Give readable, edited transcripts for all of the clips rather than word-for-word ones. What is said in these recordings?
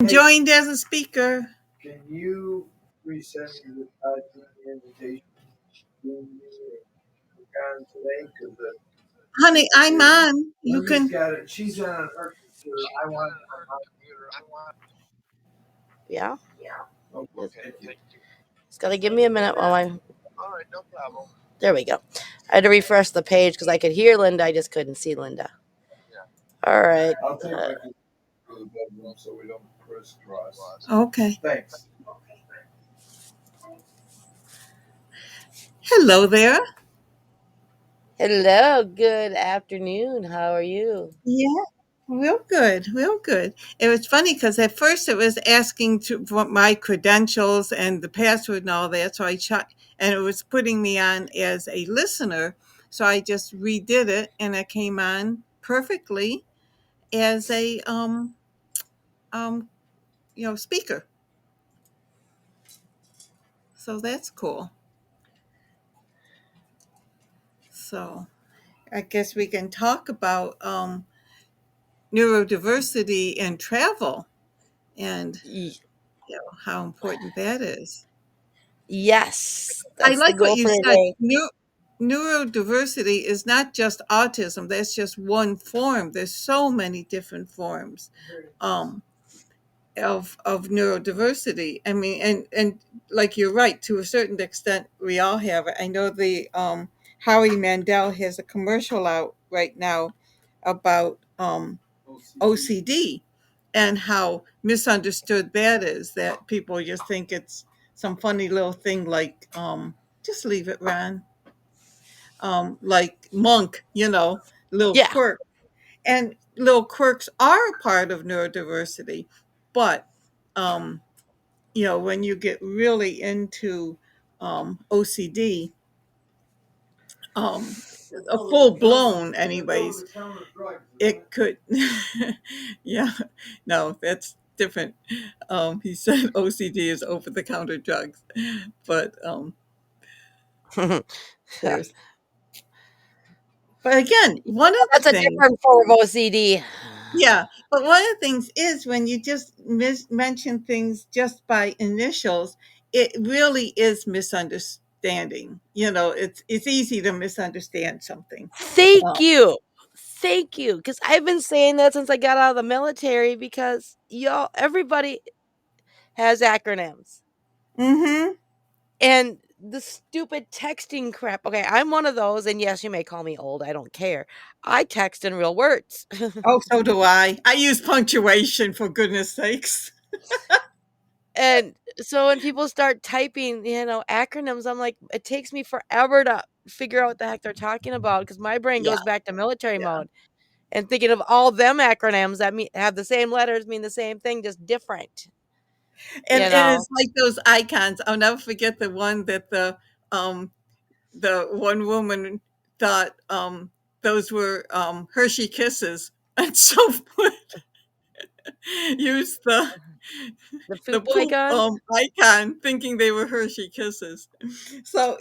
Joined as a speaker. Can you resend me the invitation on today? Because Honey, I'm on. You Linda's can. got it. She's on her computer. I want it on my Yeah. computer. Okay, thank you. It's got to give me a minute while I. All right, no problem. There we go. I had to refresh the page because I could hear Linda. I just couldn't see Linda. All right. I'll take my computer to the bedroom so we don't crisscross. Okay. Thanks. Hello there. Hello. Good afternoon. How are you? Yeah. Real good. Real good. It was funny because at first it was asking for my credentials and the password and all that. So I checked, and it was putting me on as a listener. So I just redid it, and I came on perfectly as a um speaker. So that's cool. So I guess we can talk about neurodiversity and travel, and Y- how important that is. yes, I that's the like what goal you for said. today. Neurodiversity is not just autism. That's just one form. There's so many different forms um, of neurodiversity. I mean, and like you're right, to a certain extent, we all have it. I know the Howie Mandel has a commercial out right now about OCD and how misunderstood that is. That people just think it's some funny little thing like just leave it, Ron. Like monk, little Yeah. quirk. And little quirks are a part of neurodiversity, but um, when you get really into OCD, um, a full blown, anyways, it could. Yeah, no, that's different. He said OCD is over the counter drugs, but there's. But again, one of the That's a things. different form of OCD. Yeah, but one of the things is when you just mention things just by initials, it really is misunderstanding. It's easy to misunderstand something. Thank you. Thank you. Because I've been saying that since I got out of the military because everybody has acronyms. Mm-hmm. And the stupid texting crap. Okay, I'm one of those, and yes, you may call me old. I don't care. I text in real words. Oh, so do I. I use punctuation, for goodness sakes. And so when people start typing, acronyms, I'm like, it takes me forever to figure out what the heck they're talking about because my brain Yeah, goes back to military yeah. mode and thinking of all them acronyms that have the same letters, mean the same thing, just different. And You and know, it's like those icons. I'll never forget the one that the one woman thought those were Hershey kisses, and so used the the poop poop icon. icon, thinking they were Hershey kisses. So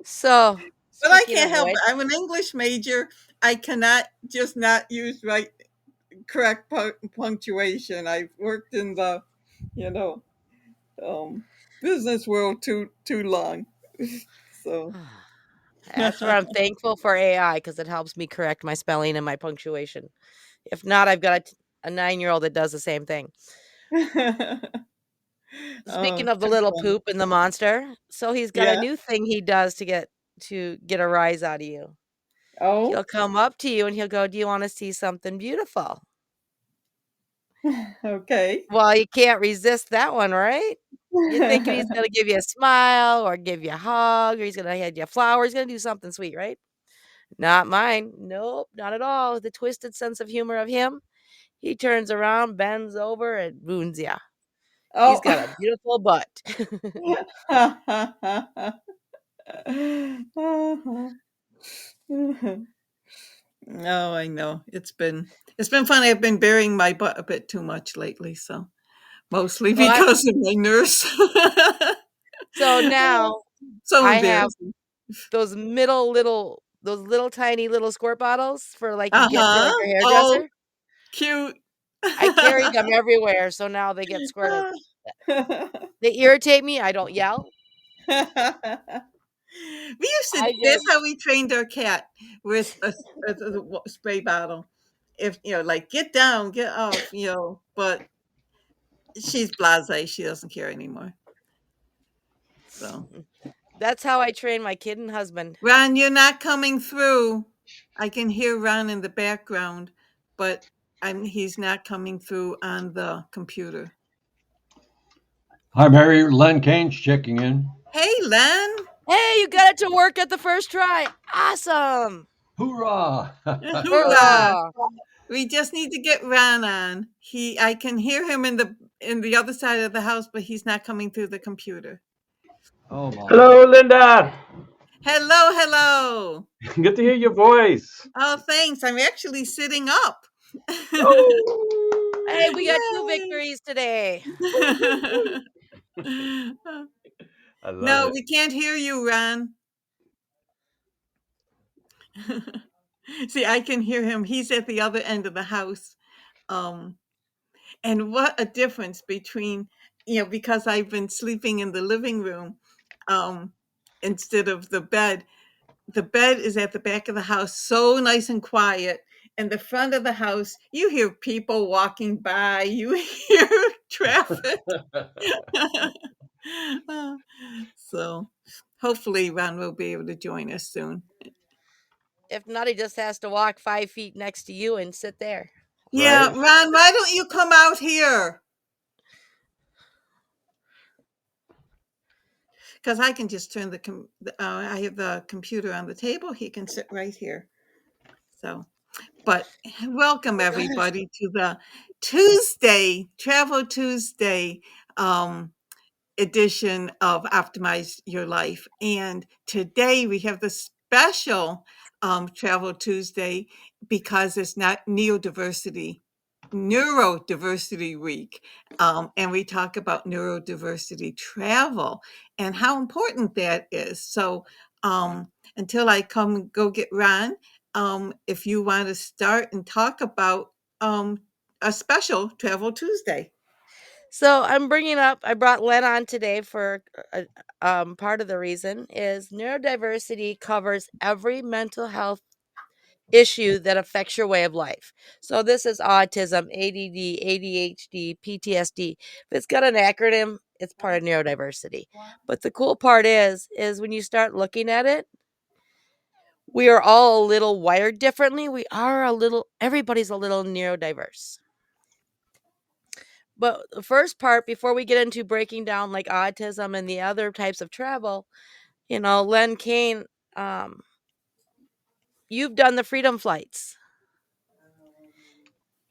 So but I speaking can't of help it. which, I'm an English major. I cannot just not use correct punctuation. I've worked in the you know um, business world too long. So that's where I'm thankful for AI because it helps me correct my spelling and my punctuation. If not, I've got a 9-year-old that does the same thing. Oh, Speaking of the too little funny. poop and the monster, so he's got a Yeah. new thing he does to get a rise out of you. Oh. He'll come up to you and he'll go, "Do you wanna see something beautiful?" Okay. Well, you can't resist that one, right? You're thinking he's gonna give you a smile or give you a hug or he's gonna hand you a flower, he's gonna do something sweet, right? Not mine. Nope, not at all. The twisted sense of humor of him, he turns around, bends over, and wounds ya. He's Oh. got a beautiful butt. Oh, I know. It's been funny. I've been burying my butt a bit too much lately, so mostly Well, I because of my nurse. so now So I have embarrassing. those little tiny little squirt bottles for, like, you get for, Uh-huh. like, your Oh, hairdresser. cute. I carry them everywhere, so now they get squirted. They irritate me, I don't yell. We used to I that's just how we trained our cat with a spray bottle. If, like, "Get down, get off," but she's blasé, she doesn't care anymore, so that's how I train my kid and husband. Ron, you're not coming through. I can hear Ron in the background, but he's not coming through on the computer. Hi, Mary. Len Kane's checking in. Hey, Len. "Hey, you got it to work at the first try. Awesome. Hoorah! Hoorah. Hoorah." We just need to get Ron on. I can hear him in the other side of the house, but he's not coming through the computer. Oh, my. Hello, Linda. Hello, hello. Good to hear your voice. Oh, thanks. I'm actually sitting up. "Hey, we got 2 Yay. victories today." I love No, it. we can't hear you, Ron. See, I can hear him. He's at the other end of the house. Um, and what a difference between, because I've been sleeping in the living room, um, instead of the bed. The bed is at the back of the house, so nice and quiet. And the front of the house, you hear people walking by, you hear traffic. So hopefully Ron will be able to join us soon. If not, he just has to walk 5 feet next to you and sit there. Yeah, Right? Ron, why don't you come out here? Because I can just turn I have the computer on the table. He can sit right here. So, but welcome everybody to the Travel Tuesday, edition of Optimize Your Life. And today we have the special Travel Tuesday because it's not Neurodiversity Week. And we talk about neurodiversity travel and how important that is. So until I come go get Ron, if you want to start and talk about a special Travel Tuesday. So I brought Len on today for part of the reason is neurodiversity covers every mental health issue that affects your way of life. So this is autism, ADD, ADHD, PTSD. If it's got an acronym, it's part of neurodiversity. But the cool part is when you start looking at it, we are all a little wired differently. Everybody's a little neurodiverse. But the first part, before we get into breaking down like autism and the other types of travel, Len Kane, um, you've done the freedom flights.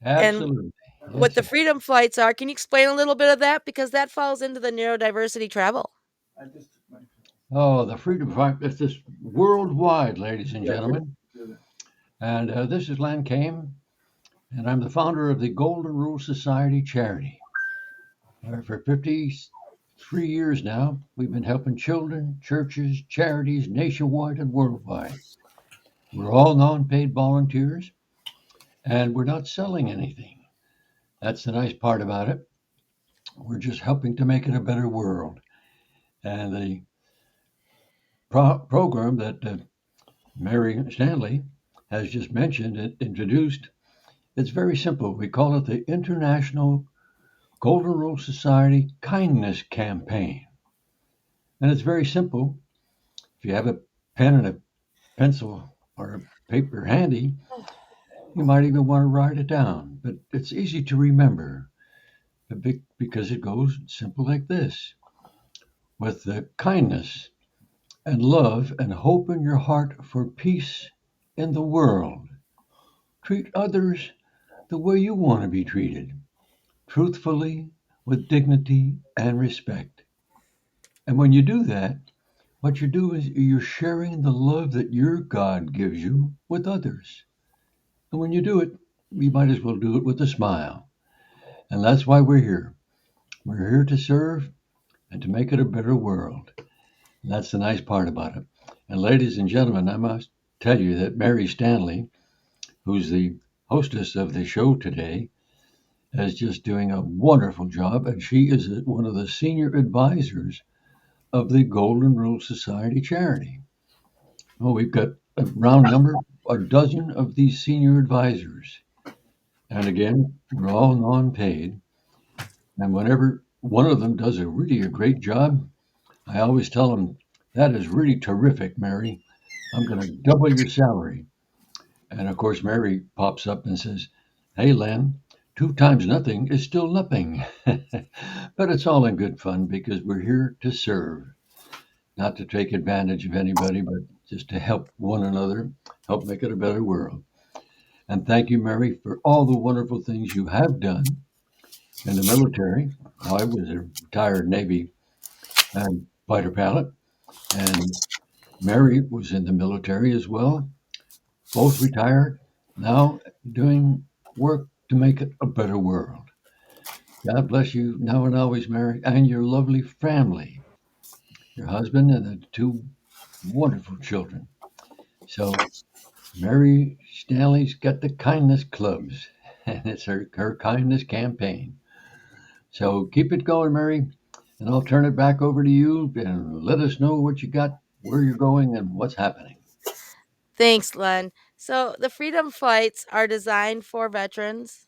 And Absolutely. what Yes. the freedom flights are, can you explain a little bit of that? Because that falls into the neurodiversity travel. Oh, the Freedom Fight. It's this worldwide, ladies and gentlemen. And this is Len Kane, and I'm the founder of the Golden Rule Society charity. For 53 years now, we've been helping children, churches, charities nationwide and worldwide. We're all non paid volunteers, and we're not selling anything. That's the nice part about it. We're just helping to make it a better world. And the program that Mary Stanley has just mentioned and introduced, it's very simple. We call it the International Golden Rule Society Kindness Campaign. And it's very simple. If you have a pen and a pencil or a paper handy, you might even want to write it down. But it's easy to remember because it goes simple like this. With the kindness and love and hope in your heart for peace in the world, treat others the way you want to be treated, truthfully, with dignity and respect. And when you do that, what you do is you're sharing the love that your God gives you with others. And when you do it, you might as well do it with a smile. And that's why we're here. We're here to serve and to make it a better world. And that's the nice part about it. And ladies and gentlemen, I must tell you that Mary Stanley, who's the hostess of the show today, is just doing a wonderful job, and she is one of the senior advisors of the Golden Rule Society charity. Well, we've got a round number, a dozen of these senior advisors. And again, we're all non-paid. And whenever one of them does a great job, I always tell them, that is really terrific, Mary. I'm going to double your salary. And of course, Mary pops up and says, hey, Len, two times nothing is still nothing. But it's all in good fun because we're here to serve, not to take advantage of anybody, but just to help one another, help make it a better world. And thank you, Mary, for all the wonderful things you have done in the military. I was a retired Navy fighter pilot, and Mary was in the military as well, both retired, now doing work to make it a better world. God bless you now and always, Mary, and your lovely family, your husband and the two wonderful children. So, Mary Stanley's got the kindness clubs, and it's her kindness campaign. So keep it going, Mary, and I'll turn it back over to you and let us know what you got, where you're going, and what's happening. Thanks, Len. So the freedom flights are designed for veterans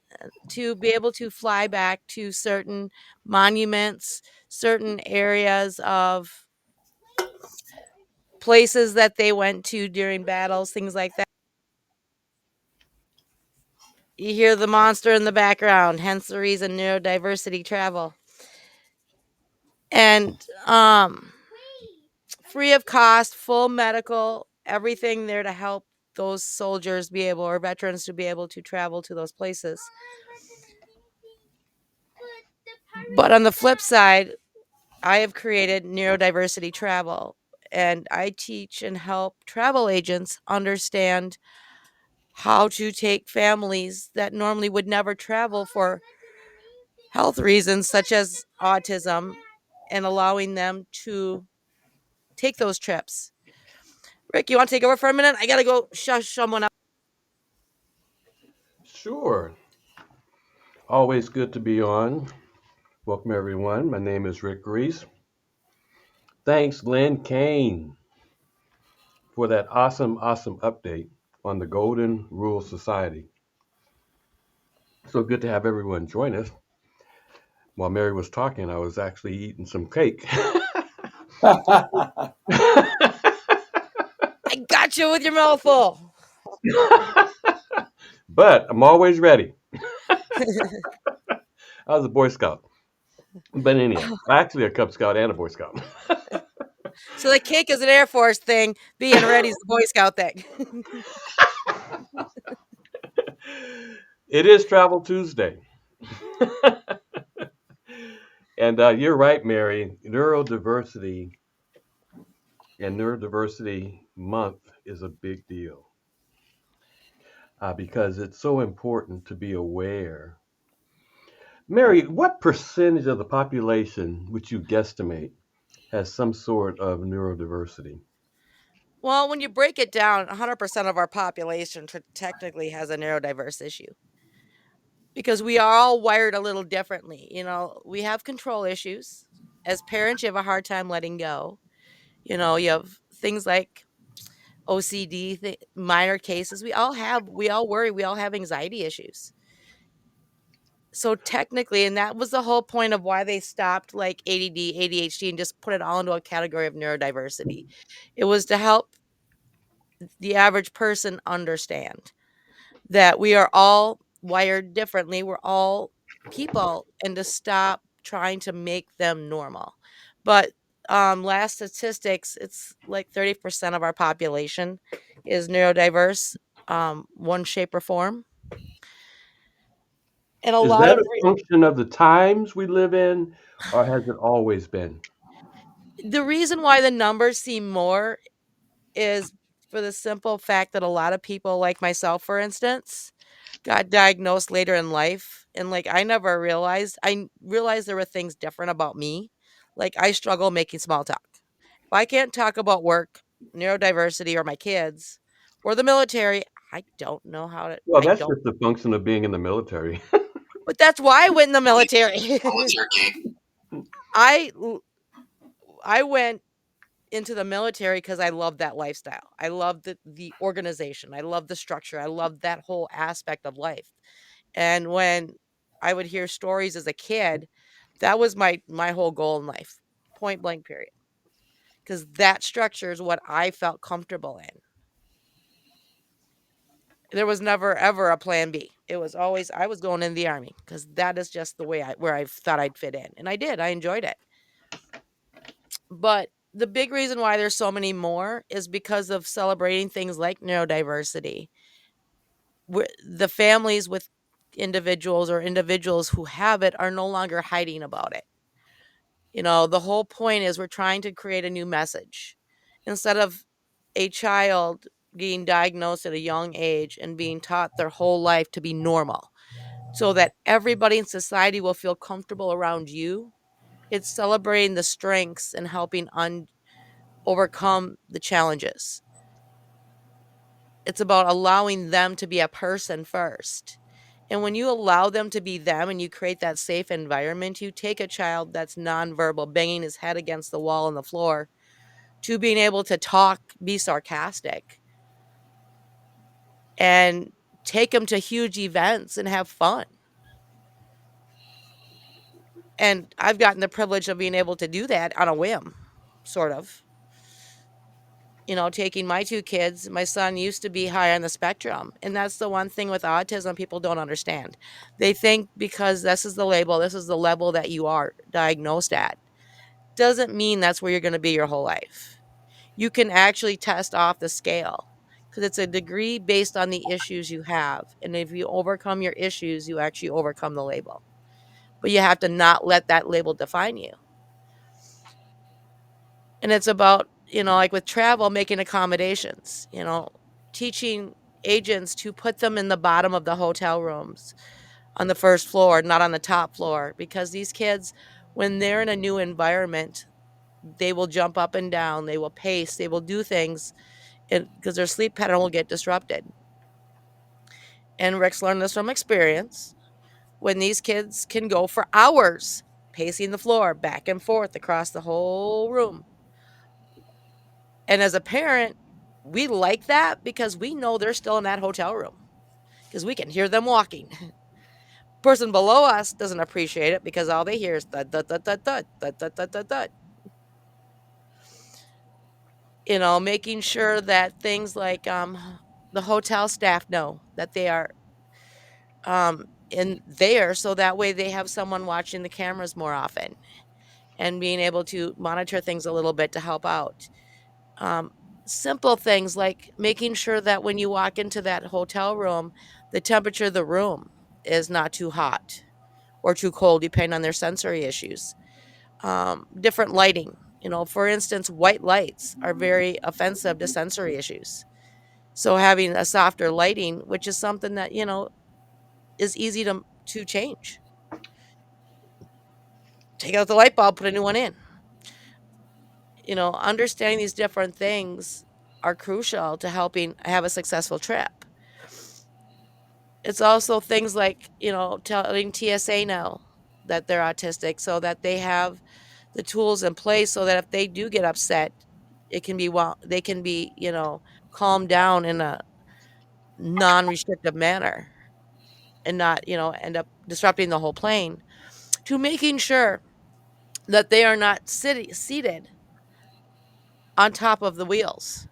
to be able to fly back to certain monuments, certain areas of places that they went to during battles, things like that. You hear the monster in the background, hence the reason neurodiversity travel. And free of cost, full medical, everything there to help those soldiers be able or veterans to be able to travel to those places. But on the flip side, I have created neurodiversity travel, and I teach and help travel agents understand how to take families that normally would never travel for health reasons, such as autism, and allowing them to take those trips. Rick, you want to take over for a minute? I got to go shush someone up. Sure. Always good to be on. Welcome, everyone. My name is Rick Reese. Thanks, Glenn Kane, for that awesome update on the Golden Rule Society. So good to have everyone join us. While Mary was talking, I was actually eating some cake. I got you with your mouth full. But I'm always ready. I was a Boy Scout. But anyhow, actually a Cub Scout and a Boy Scout. So the cake is an Air Force thing. Being ready is the Boy Scout thing. It is Travel Tuesday. And you're right, Mary. Neurodiversity Month is a big deal because it's so important to be aware. Mary, what percentage of the population would you guesstimate has some sort of neurodiversity? Well, when you break it down, 100% of our population technically has a neurodiverse issue because we are all wired a little differently. We have control issues. As parents, you have a hard time letting go. You have things like OCD, minor cases. We all worry, we all have anxiety issues. So technically, and that was the whole point of why they stopped like ADD, ADHD, and just put it all into a category of neurodiversity. It was to help the average person understand that we are all wired differently. We're all people, and to stop trying to make them normal. But last statistics, it's like 30% of our population is neurodiverse, one shape or form. And a Is lot that of a function of the times we live in, or has it always been? the reason why the numbers seem more is for the simple fact that a lot of people, like myself, for instance, got diagnosed later in life. And like, I realized there were things different about me. Like, I struggle making small talk. If I can't talk about work, neurodiversity, or my kids, or the military, I don't know how to, Well, I that's don't. just a function of being in the military. But that's why I went in the military. I l- I went into the military because I love that lifestyle. I love the organization. I love the structure. I love that whole aspect of life. And when I would hear stories as a kid, that was my whole goal in life. Point blank period. Because that structure is what I felt comfortable in. There was never ever a plan B. It was always I was going in the army because that is just the way where I thought I'd fit in. And I did. I enjoyed it. But the big reason why there's so many more is because of celebrating things like neurodiversity. The families with individuals or individuals who have it are no longer hiding about it. The whole point is we're trying to create a new message. Instead of a child being diagnosed at a young age and being taught their whole life to be normal so that everybody in society will feel comfortable around you, it's celebrating the strengths and helping overcome the challenges. It's about allowing them to be a person first. And when you allow them to be them and you create that safe environment, you take a child that's nonverbal, banging his head against the wall on the floor, to being able to talk, be sarcastic, and take them to huge events and have fun. And I've gotten the privilege of being able to do that on a whim, sort of. Taking my 2 kids, my son used to be high on the spectrum, and that's the one thing with autism people don't understand. They think because this is the label, this is the level that you are diagnosed at, doesn't mean that's where you're gonna be your whole life. You can actually test off the scale because it's a degree based on the issues you have, and if you overcome your issues, you actually overcome the label. But you have to not let that label define you. And it's about, like with travel, making accommodations, teaching agents to put them in the bottom of the hotel rooms on the first floor, not on the top floor, because these kids, when they're in a new environment, they will jump up and down, they will pace, they will do things because their sleep pattern will get disrupted. And Rick's learned this from experience. When these kids can go for hours pacing the floor back and forth across the whole room. And as a parent, we like that because we know they're still in that hotel room because we can hear them walking. Person below us doesn't appreciate it because all they hear is thud, thud, thud, thud, thud, thud, thud, thud, thud, thud. Making sure that things like the hotel staff know that they are in there so that way they have someone watching the cameras more often and being able to monitor things a little bit to help out. Um, Simple things like making sure that when you walk into that hotel room, the temperature of the room is not too hot or too cold, depending on their sensory issues. Different lighting. For instance, white lights are very offensive to sensory issues. So having a softer lighting, which is something that, is easy to change. Take out the light bulb, put a new one in. Understanding these different things are crucial to helping have a successful trip. It's also things like, telling TSA now that they're autistic so that they have the tools in place so that if they do get upset, it can be they can be, calmed down in a non-restrictive manner and not, end up disrupting the whole plane, to making sure that they are not seated on top of the wheels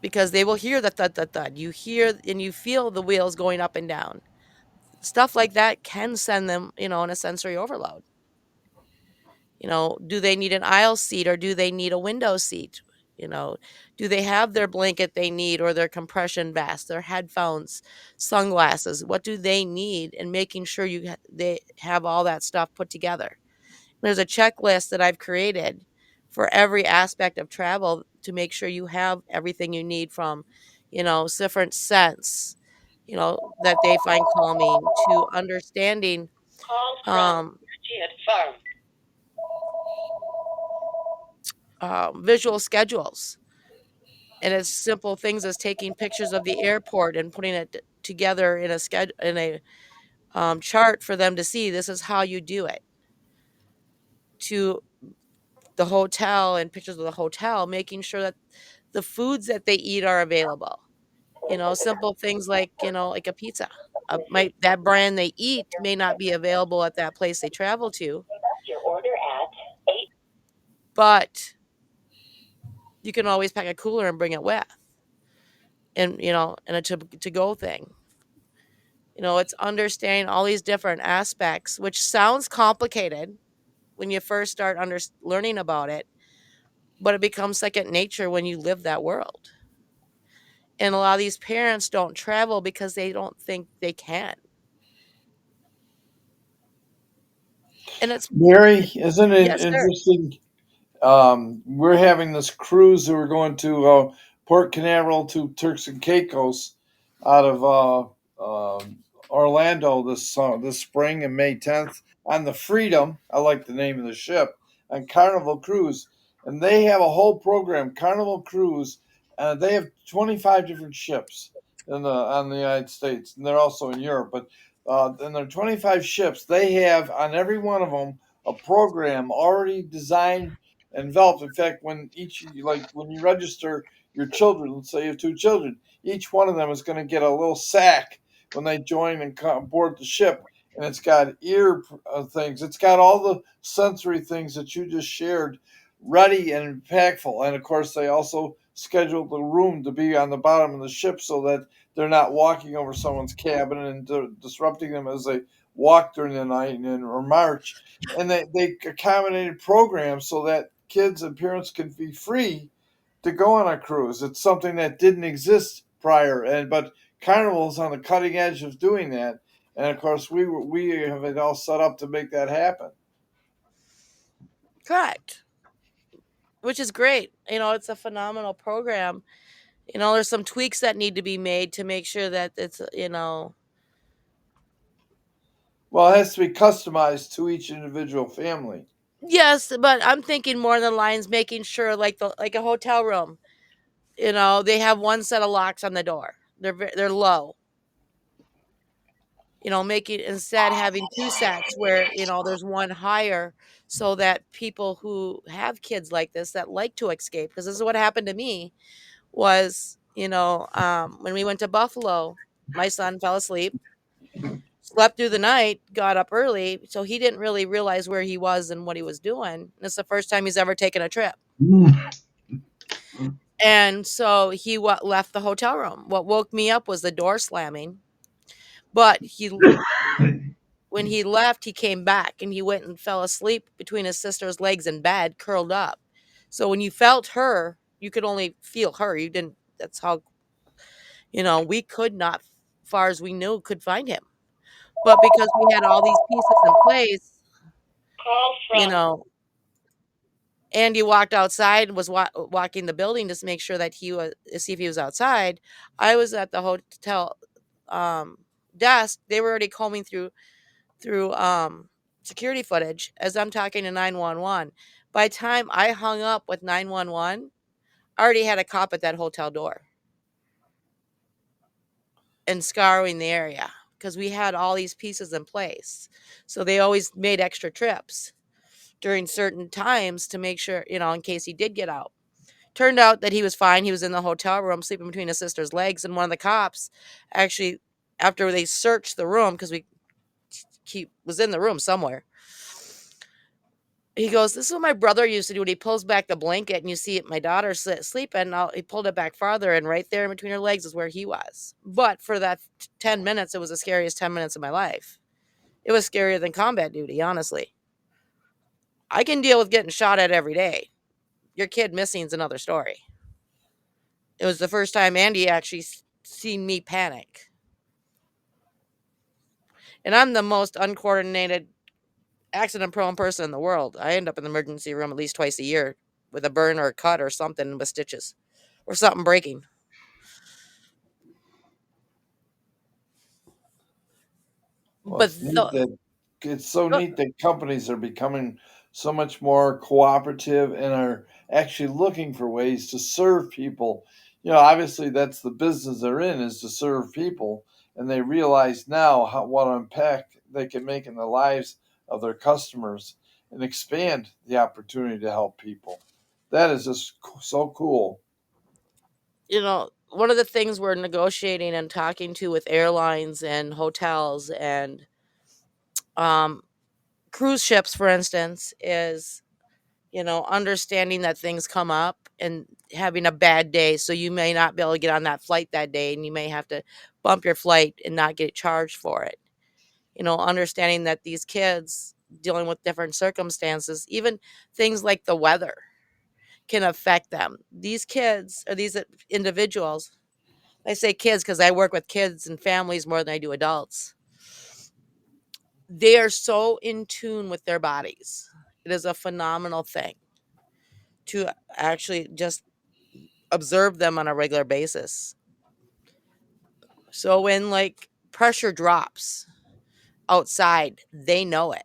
because they will hear the thud thud thud. You hear and you feel the wheels going up and down. Stuff like that can send them, in a sensory overload. Do they need an aisle seat or do they need a window seat? You know, do they have their blanket they need or their compression vest, their headphones, sunglasses? What do they need? And making sure they have all that stuff put together. There's a checklist that I've created for every aspect of travel to make sure you have everything you need from, different scents, that they find calming to understanding um, visual schedules. And it's simple things as taking pictures of the airport and putting it together in a chart for them to see this is how you do it, to the hotel and pictures of the hotel, making sure that the foods that they eat are available. Simple things like, like a pizza. Might that brand they eat may not be available at that place they travel to, but you can always pack a cooler and bring it with, and and a to go thing. It's understanding all these different aspects, which sounds complicated when you first start learning about it, but it becomes second nature when you live that world. And a lot of these parents don't travel because they don't think they can. And it's Mary, isn't it yes, sir. interesting? We're having this cruise that we're going to Port Canaveral to Turks and Caicos out of Orlando this spring and May 10th on the Freedom. I like the name of the ship on Carnival Cruise, and they have a whole program, Carnival Cruise. They have 25 different ships on the United States, and they're also in Europe. But in their 25 ships, they have on every one of them a program already designed and developed. In fact, when you register your children, let's say you have two children, each one of them is going to get a little sack when they join and come aboard the ship, and it's got ear things. It's got all the sensory things that you just shared, ready and impactful. And of course, they also schedule the room to be on the bottom of the ship so that they're not walking over someone's cabin and disrupting them as they walk during the night or march. And they accommodated programs so that kids and parents can be free to go on a cruise. It's something that didn't exist prior, and but Carnival's on the cutting edge of doing that. And of course, we have it all set up to make that happen. Correct. Which is great. It's a phenomenal program. There's some tweaks that need to be made to make sure that it's. Well, it has to be customized to each individual family. Yes, but I'm thinking more than lines making sure like a hotel room. They have one set of locks on the door. They're low. Making instead having two sets where, there's one higher so that people who have kids like this that like to escape, because this is what happened to me was, when we went to Buffalo, my son fell asleep, slept through the night, got up early, so he didn't really realize where he was and what he was doing. And it's the first time he's ever taken a trip. And so he left the hotel room. What woke me up was the door slamming. But when he left, he came back and he went and fell asleep between his sister's legs in bed, curled up. So when you felt her, you could only feel her. You didn't. That's how we could not, far as we knew, could find him. But because we had all these pieces in place, you know, Andy walked outside and was walking the building to make sure that he was see if he was outside. I was at the hotel um, desk. They were already combing through security footage as I'm talking to 911. By the time I hung up with 911, I already had a cop at that hotel door and scouring the area because we had all these pieces in place. So they always made extra trips during certain times to make sure, in case he did get out. Turned out that he was fine. He was in the hotel room sleeping between his sister's legs. And one of the cops actually, after they searched the room, because he was in the room somewhere, he goes, "This is what my brother used to do." And he pulls back the blanket and you see my daughter sleeping. He pulled it back farther, and right there in between her legs is where he was. But for that 10 minutes, it was the scariest 10 minutes of my life. It was scarier than combat duty, honestly. I can deal with getting shot at every day. Your kid missing is another story. It was the first time Andy actually seen me panic. And I'm the most uncoordinated, accident prone person in the world. I end up in the emergency room at least twice a year with a burn or a cut or something with stitches or something breaking. Well, But the it's so go- neat that companies are becoming so much more cooperative and are actually looking for ways to serve people. Obviously that's the business they're in, is to serve people. and they realize now what impact they can make in the lives of their customers and expand the opportunity to help people. That is just so cool. One of the things we're negotiating and talking to with airlines and hotels and um, cruise ships, for instance, is understanding that things come up and having a bad day. So you may not be able to get on that flight that day and you may have to bump your flight and not get charged for it. Understanding that these kids dealing with different circumstances, even things like the weather can affect them. These kids or these individuals, I say kids because I work with kids and families more than I do adults. They are so in tune with their bodies. It is a phenomenal thing to actually just observe them on a regular basis. So when like pressure drops outside, they know it.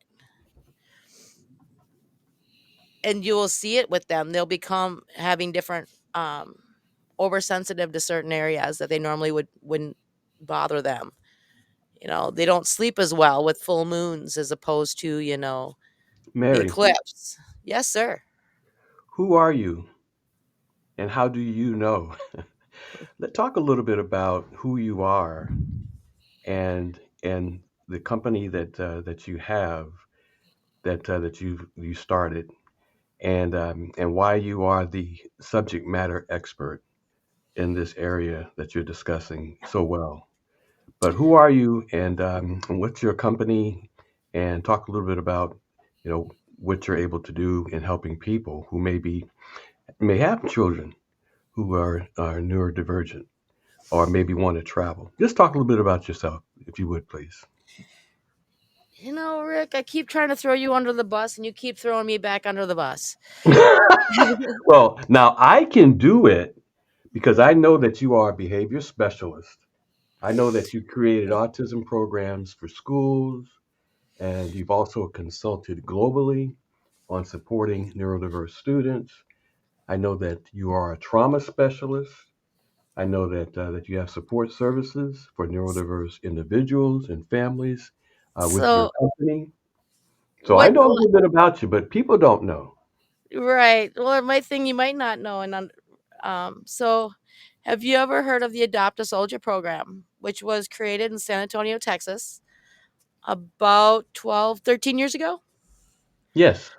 And you will see it with them. They'll become having different oversensitive to certain areas that they normally wouldn't bother them. They don't sleep as well with full moons as opposed to, the Mary, eclipse. Yes, sir. who are you and how do you know? Let's talk a little bit about who you are and the company that you have that you started and why you are the subject matter expert in this area that you're discussing so well. But who are you and what's your company? And talk a little bit about what you're able to do in helping people who may have children who are neurodivergent or maybe want to travel. Just talk a little bit about yourself, if you would, please. Rick, I keep trying to throw you under the bus and you keep throwing me back under the bus. Well, now I can do it because I know that you are a behavior specialist. I know that you created autism programs for schools, and you've also consulted globally on supporting neurodiverse students. I know that you are a trauma specialist. I know that you have support services for neurodiverse individuals and families with your So company. So I what know a little bit about you, but people don't know. right. Well, my thing you might not know so have you ever heard of the Adopt a Soldier program, which was created in San Antonio, Texas about 12, 13 years ago? Yes.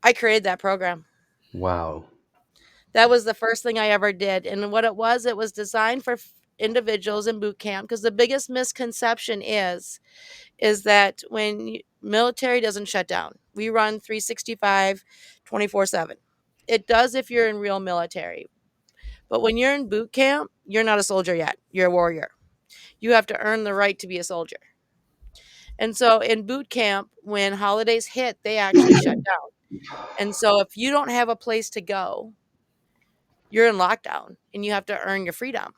I created that program. Wow. That was the first thing I ever did. And what it was designed for individuals in boot camp because the biggest misconception is that when military doesn't shut down. We run 365 24/7. It does if you're in real military. But when you're in boot camp, you're not a soldier yet. You're a warrior. You have to earn the right to be a soldier. And so in boot camp, when holidays hit, they actually shut down. And so if you don't have a place to go, you're in lockdown and you have to earn your freedom.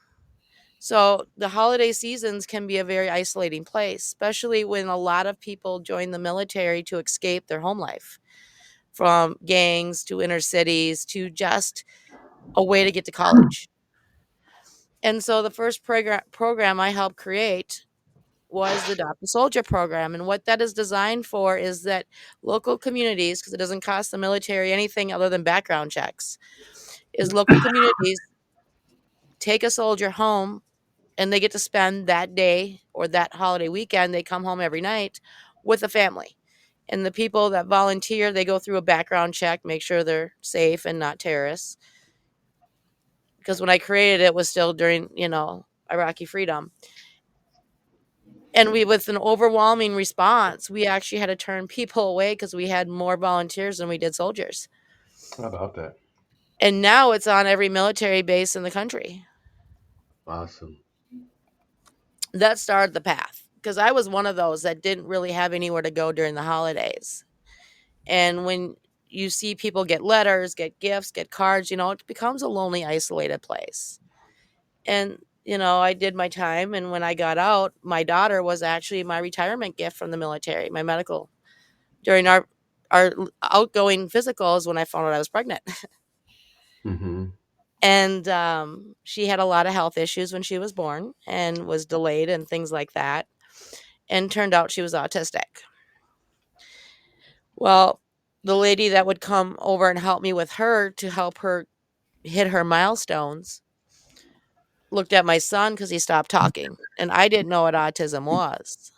So the holiday seasons can be a very isolating place, especially when a lot of people join the military to escape their home life, from gangs to inner cities to just a way to get to college. And so the first program I helped create was the Adopt a Soldier program. And what that is designed for is that local communities, because it doesn't cost the military anything other than background checks, is local communities take a soldier home and they get to spend that day or that holiday weekend. They come home every night with a family. And the people that volunteer, they go through a background check, make sure they're safe and not terrorists. Because when I created it, it was still during, Iraqi freedom. And with an overwhelming response, we actually had to turn people away because we had more volunteers than we did soldiers. How about that? And now it's on every military base in the country. Awesome. That started the path because I was one of those that didn't really have anywhere to go during the holidays. And when you see people get letters, get gifts, get cards, it becomes a lonely, isolated place. And, I did my time. And when I got out, my daughter was actually my retirement gift from the military, my medical, during our outgoing physicals when I found out I was pregnant. Hmm. And she had a lot of health issues when she was born and was delayed and things like that. And turned out she was autistic. Well, the lady that would come over and help me with her to help her hit her milestones looked at my son because he stopped talking. And I didn't know what autism was,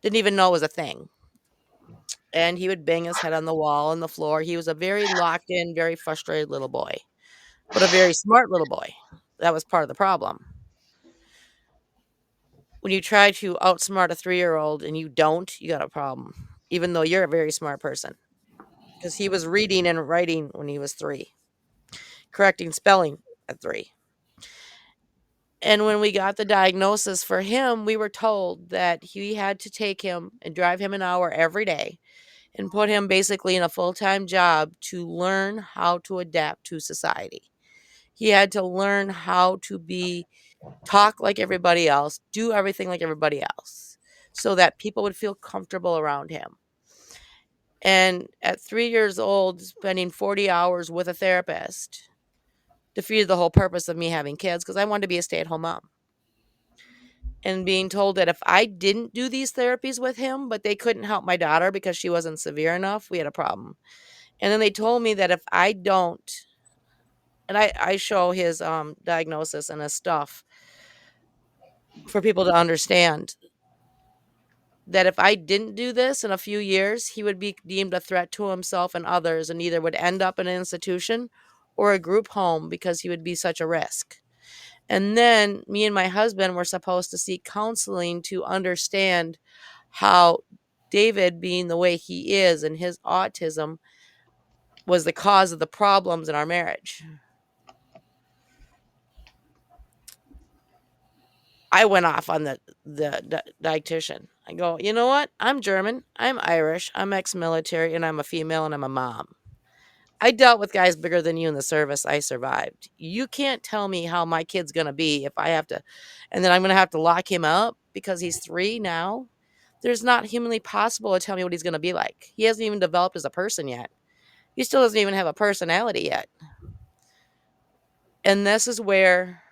didn't even know it was a thing. And he would bang his head on the wall and the floor. He was a very locked in, very frustrated little boy, but a very smart little boy. That was part of the problem. When you try to outsmart a 3-year-old and you don't, you got a problem, even though you're a very smart person. Because he was reading and writing when he was 3, correcting spelling at 3. And when we got the diagnosis for him, we were told that he had to take him and drive him an hour every day and put him basically in a full-time job to learn how to adapt to society. He had to learn how to be talk like everybody else, do everything like everybody else, so that people would feel comfortable around him. And at 3 years old, spending 40 hours with a therapist defeated the whole purpose of me having kids because I wanted to be a stay-at-home mom. And being told that if I didn't do these therapies with him, but they couldn't help my daughter because she wasn't severe enough, we had a problem. And then they told me that if I don't, and I show his diagnosis and his stuff for people to understand that if I didn't do this in a few years, he would be deemed a threat to himself and others and either would end up in an institution or a group home because he would be such a risk. And then me and my husband were supposed to seek counseling to understand how David, being the way he is and his autism, was the cause of the problems in our marriage. I went off on the dietitian. I go, you know what? I'm German. I'm Irish. I'm ex-military, and I'm a female, and I'm a mom. I dealt with guys bigger than you in the service. I survived. You can't tell me how my kid's gonna be if I have to, and then I'm gonna have to lock him up because he's 3 now. There's not humanly possible to tell me what he's gonna be like. He hasn't even developed as a person yet. He still doesn't even have a personality yet. And this is where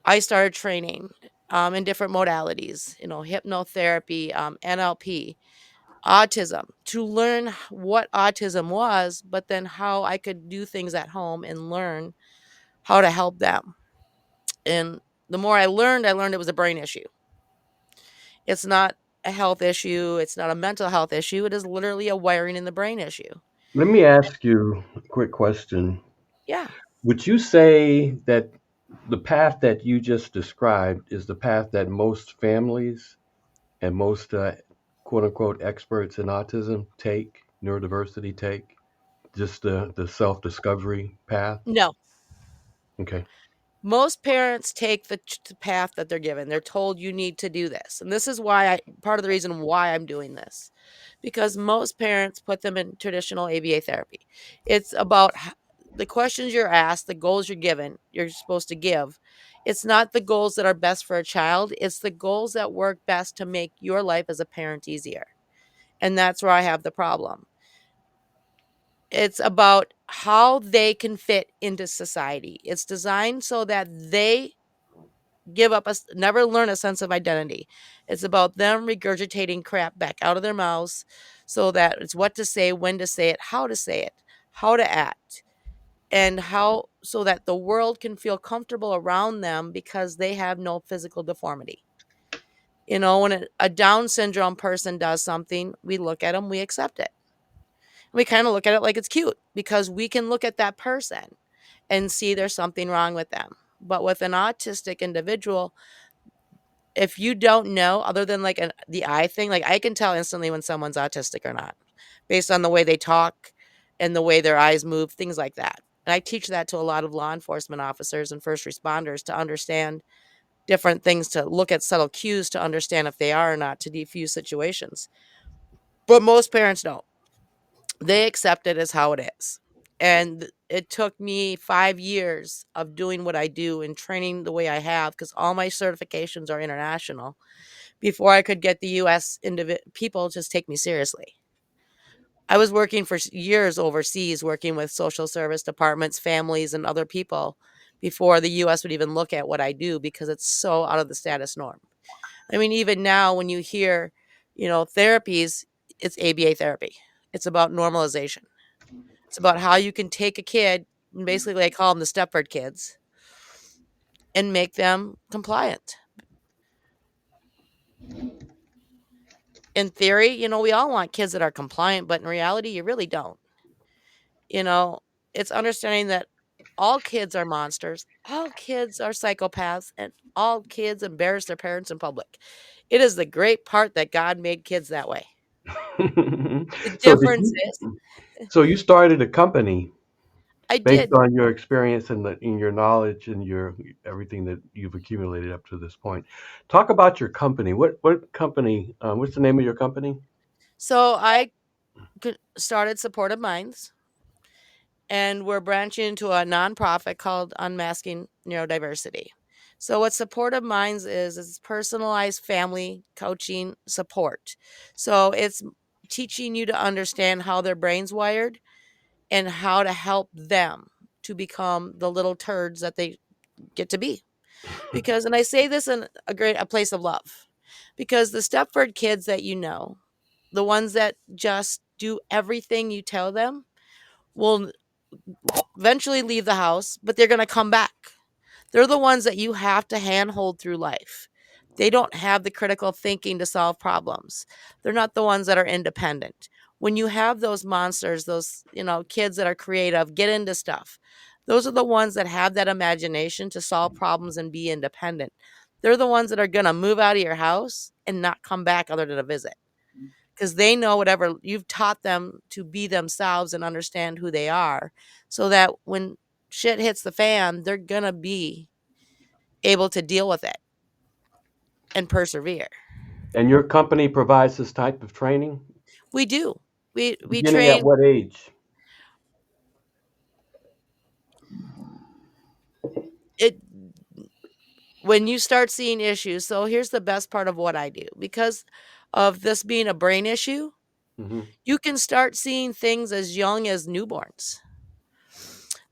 I started training in different modalities, hypnotherapy, NLP, autism, to learn what autism was, but then how I could do things at home and learn how to help them. And the more I learned it was a brain issue. It's not a health issue. It's not a mental health issue. It is literally a wiring in the brain issue. Let me ask you a quick question. Yeah. Would you say that the path that you just described is the path that most families and most quote unquote experts in autism take, neurodiversity take? Just the self discovery path? No. Okay. Most parents take the path that they're given. They're told you need to do this. And this is why part of the reason why I'm doing this. Because most parents put them in traditional ABA therapy. It's about the questions you're asked, the goals you're given, you're supposed to give. It's not the goals that are best for a child, it's the goals that work best to make your life as a parent easier. And that's where I have the problem. It's about how they can fit into society. It's designed so that they give up never learn a sense of identity. It's about them regurgitating crap back out of their mouths so that it's what to say, when to say it, how to act, and how so that the world can feel comfortable around them because they have no physical deformity. When a Down syndrome person does something, we look at them, we accept it. We kind of look at it like it's cute because we can look at that person and see there's something wrong with them. But with an autistic individual, if you don't know, other than like the eye thing, like I can tell instantly when someone's autistic or not based on the way they talk and the way their eyes move, things like that. And I teach that to a lot of law enforcement officers and first responders to understand different things, to look at subtle cues to understand if they are or not, to defuse situations. But most parents don't. They accept it as how it is. And it took me 5 years of doing what I do and training the way I have because all my certifications are international before I could get the US people just take me seriously. I was working for years overseas, working with social service departments, families, and other people before the US would even look at what I do because it's so out of the status norm. I mean, even now, when you hear, therapies, it's ABA therapy. It's about normalization. It's about how you can take a kid, and basically, I call them the Stepford kids, and make them compliant. In theory, we all want kids that are compliant, but in reality, you really don't. You know, it's understanding that all kids are monsters, all kids are psychopaths, and all kids embarrass their parents in public. It is the great part that God made kids that way. The So did difference you? is So you started a company I based did. on your experience and in your knowledge and your everything that you've accumulated up to this point. Talk about your company. What company? What's the name of your company? So I started Supportive Minds, and we're branching into a nonprofit called Unmasking Neurodiversity. So what Supportive Minds is personalized family coaching support. So it's teaching you to understand how their brain's wired and how to help them to become the little turds that they get to be. Because, and I say this in a place of love, because the Stepford kids that the ones that just do everything you tell them, will eventually leave the house, but they're going to come back. They're the ones that you have to handhold through life. They don't have the critical thinking to solve problems. They're not the ones that are independent. When you have those monsters, those, kids that are creative, get into stuff, those are the ones that have that imagination to solve problems and be independent. They're the ones that are going to move out of your house and not come back other than a visit, because they know whatever you've taught them to be themselves and understand who they are, so that when shit hits the fan, they're going to be able to deal with it and persevere. And your company provides this type of training, We do. We beginning at train what age? it when you start seeing issues. So here's the best part of what I do. Because of this being a brain issue, Hmm. you can start seeing things as young as newborns.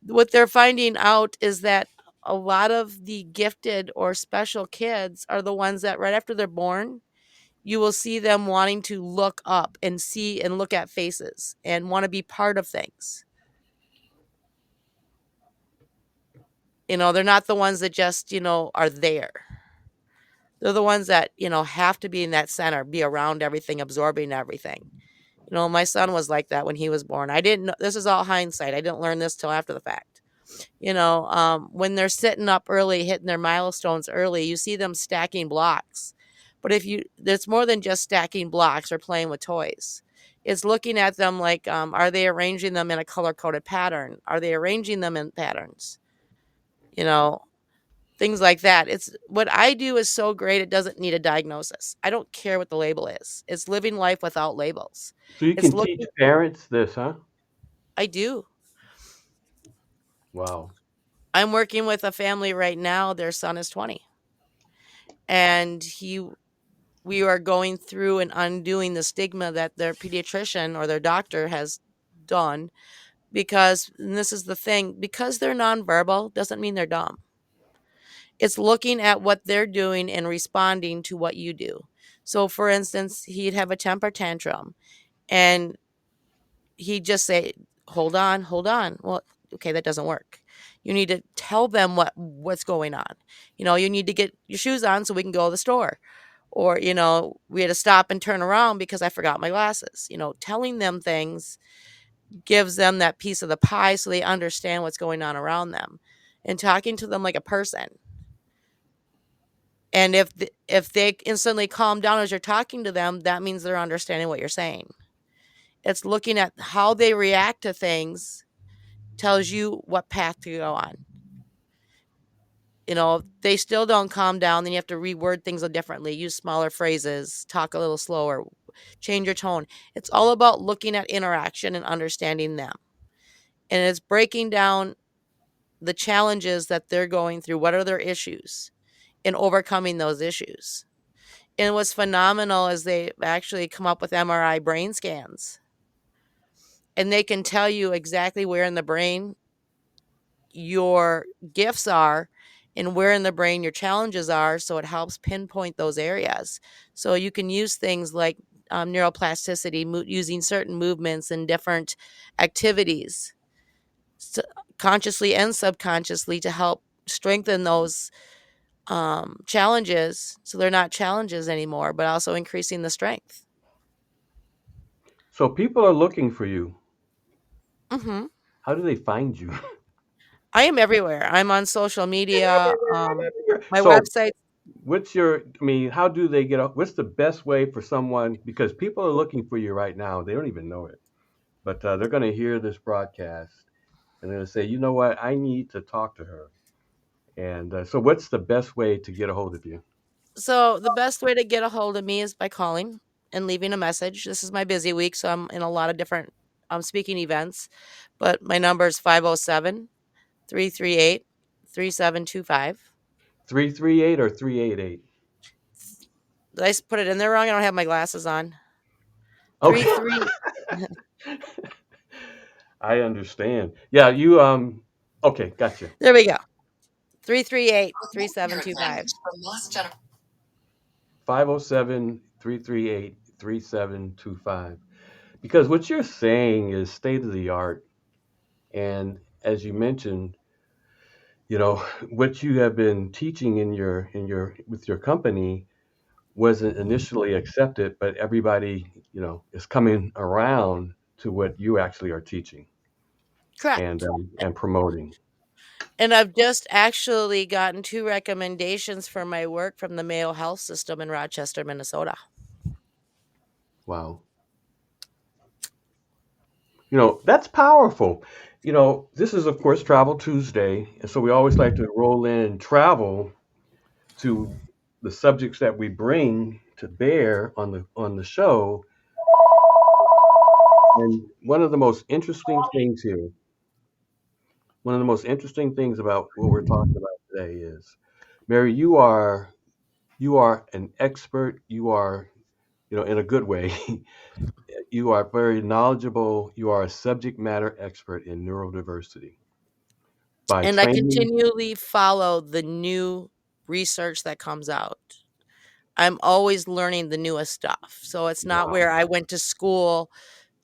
What they're finding out is that a lot of the gifted or special kids are the ones that right after they're born, you will see them wanting to look up and see and look at faces and want to be part of things. They're not the ones that just, are there. They're the ones that, have to be in that center, be around everything, absorbing everything. My son was like that when he was born. I didn't know, this is all hindsight. I didn't learn this till after the fact. When they're sitting up early, hitting their milestones early, you see them stacking blocks. But there's more than just stacking blocks or playing with toys. It's looking at them like, are they arranging them in a color coded pattern? Are they arranging them in patterns? You know, things like that. It's what I do is so great. It doesn't need a diagnosis. I don't care what the label is. It's living life without labels. So you It's can teach looking, parents this, huh? I do. Wow. I'm working with a family right now. Their son is 20, and we are going through and undoing the stigma that their pediatrician or their doctor has done, because, and this is the thing, because they're nonverbal doesn't mean they're dumb. It's looking at what they're doing and responding to what you do. So for instance, he'd have a temper tantrum, and he'd just say, hold on, hold on. Well, okay, that doesn't work. You need to tell them what's going on. You need to get your shoes on so we can go to the store. Or, we had to stop and turn around because I forgot my glasses. Telling them things gives them that piece of the pie so they understand what's going on around them, and talking to them like a person. And if they instantly calm down as you're talking to them, that means they're understanding what you're saying. It's looking at how they react to things, tells you what path to go on. If they still don't calm down, then you have to reword things differently, use smaller phrases, talk a little slower, change your tone. It's all about looking at interaction and understanding them. And it's breaking down the challenges that they're going through. What are their issues, and overcoming those issues. And what's phenomenal is they actually come up with MRI brain scans and they can tell you exactly where in the brain your gifts are and where in the brain your challenges are, so it helps pinpoint those areas. So you can use things like neuroplasticity, using certain movements and different activities, s consciously and subconsciously, to help strengthen those challenges, so they're not challenges anymore, but also increasing the strength. So people are looking for you. Mhm. How do they find you? I am everywhere. I'm on social I'm media. everywhere. I'm everywhere. My So website. what's your, I mean, how do they get up? What's the best way for someone, because people are looking for you right now. They don't even know it, but they're going to hear this broadcast and they're going to say, you know what? I need to talk to her. And so what's the best way to get a hold of you? So the best way to get a hold of me is by calling and leaving a message. This is my busy week, so I'm in a lot of different speaking events, but my number is 507-338-3725. 338 or 388? Did I put it in there wrong? I don't have my glasses on. Okay. 33. I understand. Yeah, you okay, gotcha. There we go. 338-3725. 507-338-3725. Because what you're saying is state of the art. And as you mentioned, you know, what you have been teaching in your with your company wasn't initially accepted, but everybody, is coming around to what you actually are teaching Correct. and promoting. And I've just actually gotten 2 recommendations for my work from the Mayo Health System in Rochester, Minnesota. Wow. That's powerful. This is, of course, Travel Tuesday. And so we always like to roll in travel to the subjects that we bring to bear on the show. And one of the most interesting things about what we're talking about today is, Mary, you are an expert. You are, in a good way. You are very knowledgeable. You are a subject matter expert in neurodiversity by And I training. continually follow the new research that comes out. I'm always learning the newest stuff. So it's not Wow. where I went to school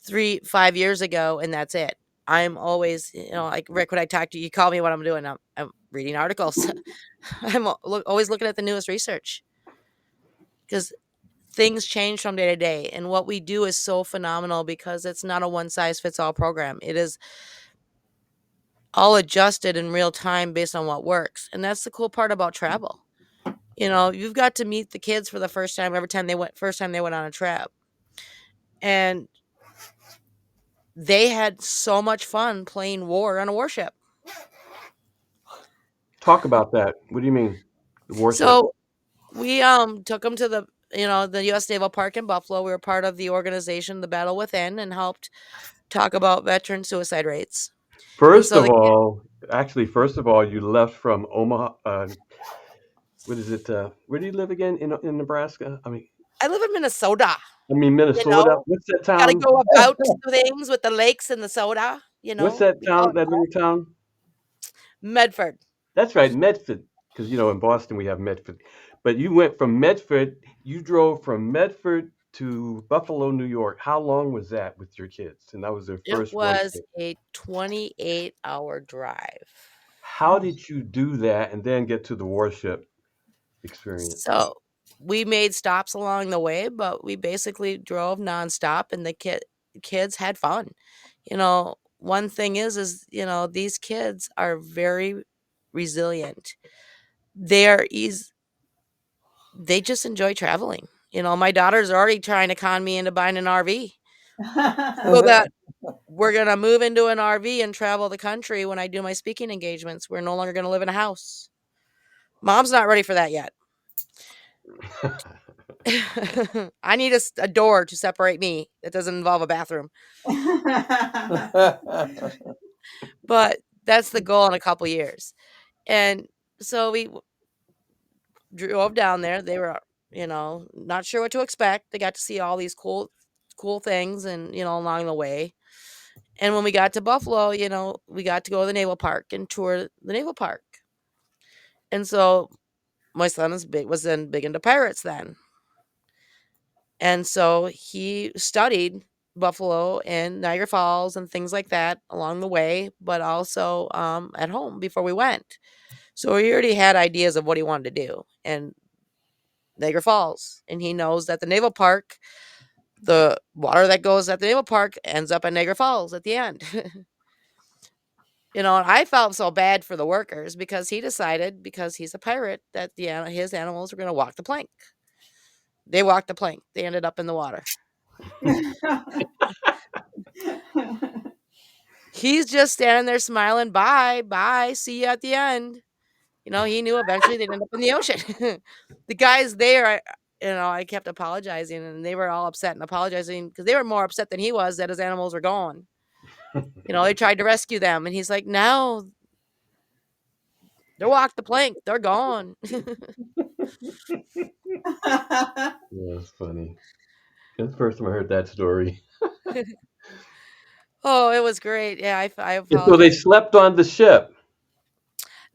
3, 5 years ago and that's it. I'm always, like Rick, when I talk to you, you call me what I'm doing. I'm reading articles. Always looking at the newest research because things change from day to day. And what we do is so phenomenal because it's not a one size fits all program. It is all adjusted in real time based on what works. And that's the cool part about travel. You've got to meet the kids for the first time every time they went on a trip. And they had so much fun playing war on a warship. Talk about that. What do you mean? The warship. So we took them to the US Naval Park in Buffalo. We were part of the organization The Battle Within and helped talk about veteran suicide rates. And First so of all, actually, first of all, you left from Omaha. What is it? Where do you live again? In Nebraska? I live in Minnesota. You Minnesota. know, What's that got to town? go about things with the lakes and the soda. What's that We call town? it That little town? Medford. That's right, Medford. Because in Boston we have Medford. But you went from Medford. You drove from Medford to Buffalo, New York. How long was that with your kids? And that was their It first road was trip. a 28-hour drive. How did you do that and then get to the warship experience? So we made stops along the way, but we basically drove nonstop, and the kids had fun. One thing is these kids are very resilient. They're easy. They just enjoy traveling. My daughters are already trying to con me into buying an RV so that we're gonna move into an RV and travel the country when I do my speaking engagements. We're no longer gonna live in a house. Mom's not ready for that yet. I need a door to separate me that doesn't involve a bathroom. But that's the goal in a couple years. And so we drove down there. They were, not sure what to expect. They got to see all these cool things and, along the way. And when we got to Buffalo, we got to go to the naval park and tour the naval park. And so my son was big into pirates then. And so he studied Buffalo and Niagara Falls and things like that along the way, but also at home before we went. So he already had ideas of what he wanted to do and Niagara Falls. And he knows that the naval park, the water that goes at the naval park ends up at Niagara Falls at the end. And I felt so bad for the workers because he decided, because he's a pirate, that his animals were going to walk the plank. They walked the plank. They ended up in the water. He's just standing there smiling, bye, bye, see you at the end. He knew eventually they'd end up in the ocean. The guys there, I kept apologizing, and they were all upset and apologizing because they were more upset than he was that his animals were gone. They tried to rescue them, and he's like, no, they walked the plank. They're gone. Yeah, that's funny. That's the first time I heard that story. Oh, it was great. Yeah, I And so they apologize. slept on the ship.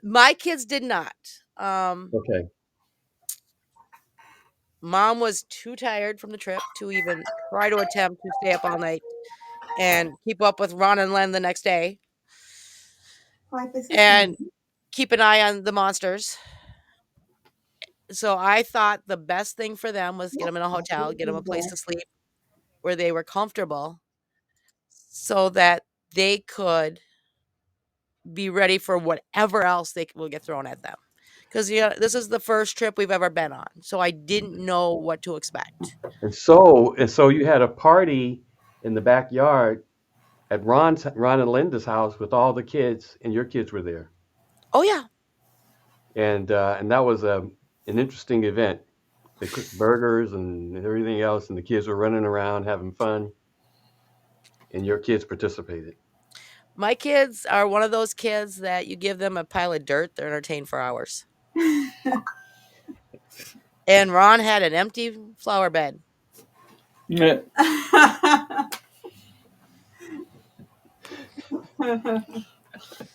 My kids did not. Um, Okay. Mom was too tired from the trip to even try to attempt to stay up all night and keep up with Ron and Len the next day and keep an eye on the monsters. So I thought the best thing for them was get them in a hotel, get them a place to sleep where they were comfortable so that they could be ready for whatever else they will get thrown at them. Because this is the first trip we've ever been on, so I didn't know what to expect. And so you had a party in the backyard at Ron and Linda's house with all the kids, and your kids were there, Oh yeah, and that was an interesting event. They cooked burgers and everything else, and the kids were running around having fun, and your kids participated. my kids are one of those kids that you give them a pile of dirt, they're entertained for hours. And Ron had an empty flower bed. Yeah.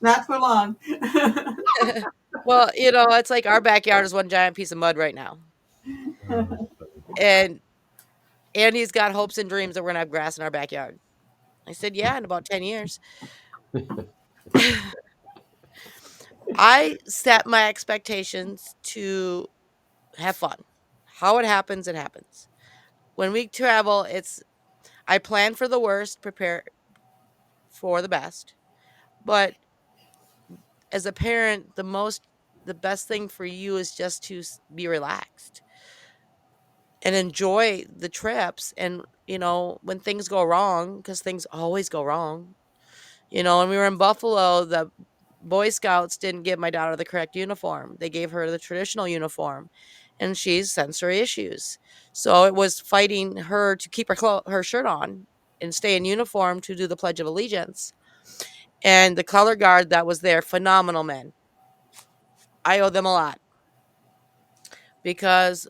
Not for long. Well, it's like our backyard is one giant piece of mud right now. Oh, And Andy's got hopes and dreams that we're gonna have grass in our backyard. I said, yeah, in about 10 years. I set my expectations to have fun. How it happens, it happens. When we travel, I plan for the worst, prepare for the best. But as a parent, the best thing for you is just to be relaxed and enjoy the trips. And when things go wrong, because things always go wrong. When we were in Buffalo, the Boy Scouts didn't give my daughter the correct uniform. They gave her the traditional uniform, and she's sensory issues. So it was fighting her to keep her shirt on and stay in uniform to do the Pledge of Allegiance. And the color guard that was there, phenomenal men. I owe them a lot because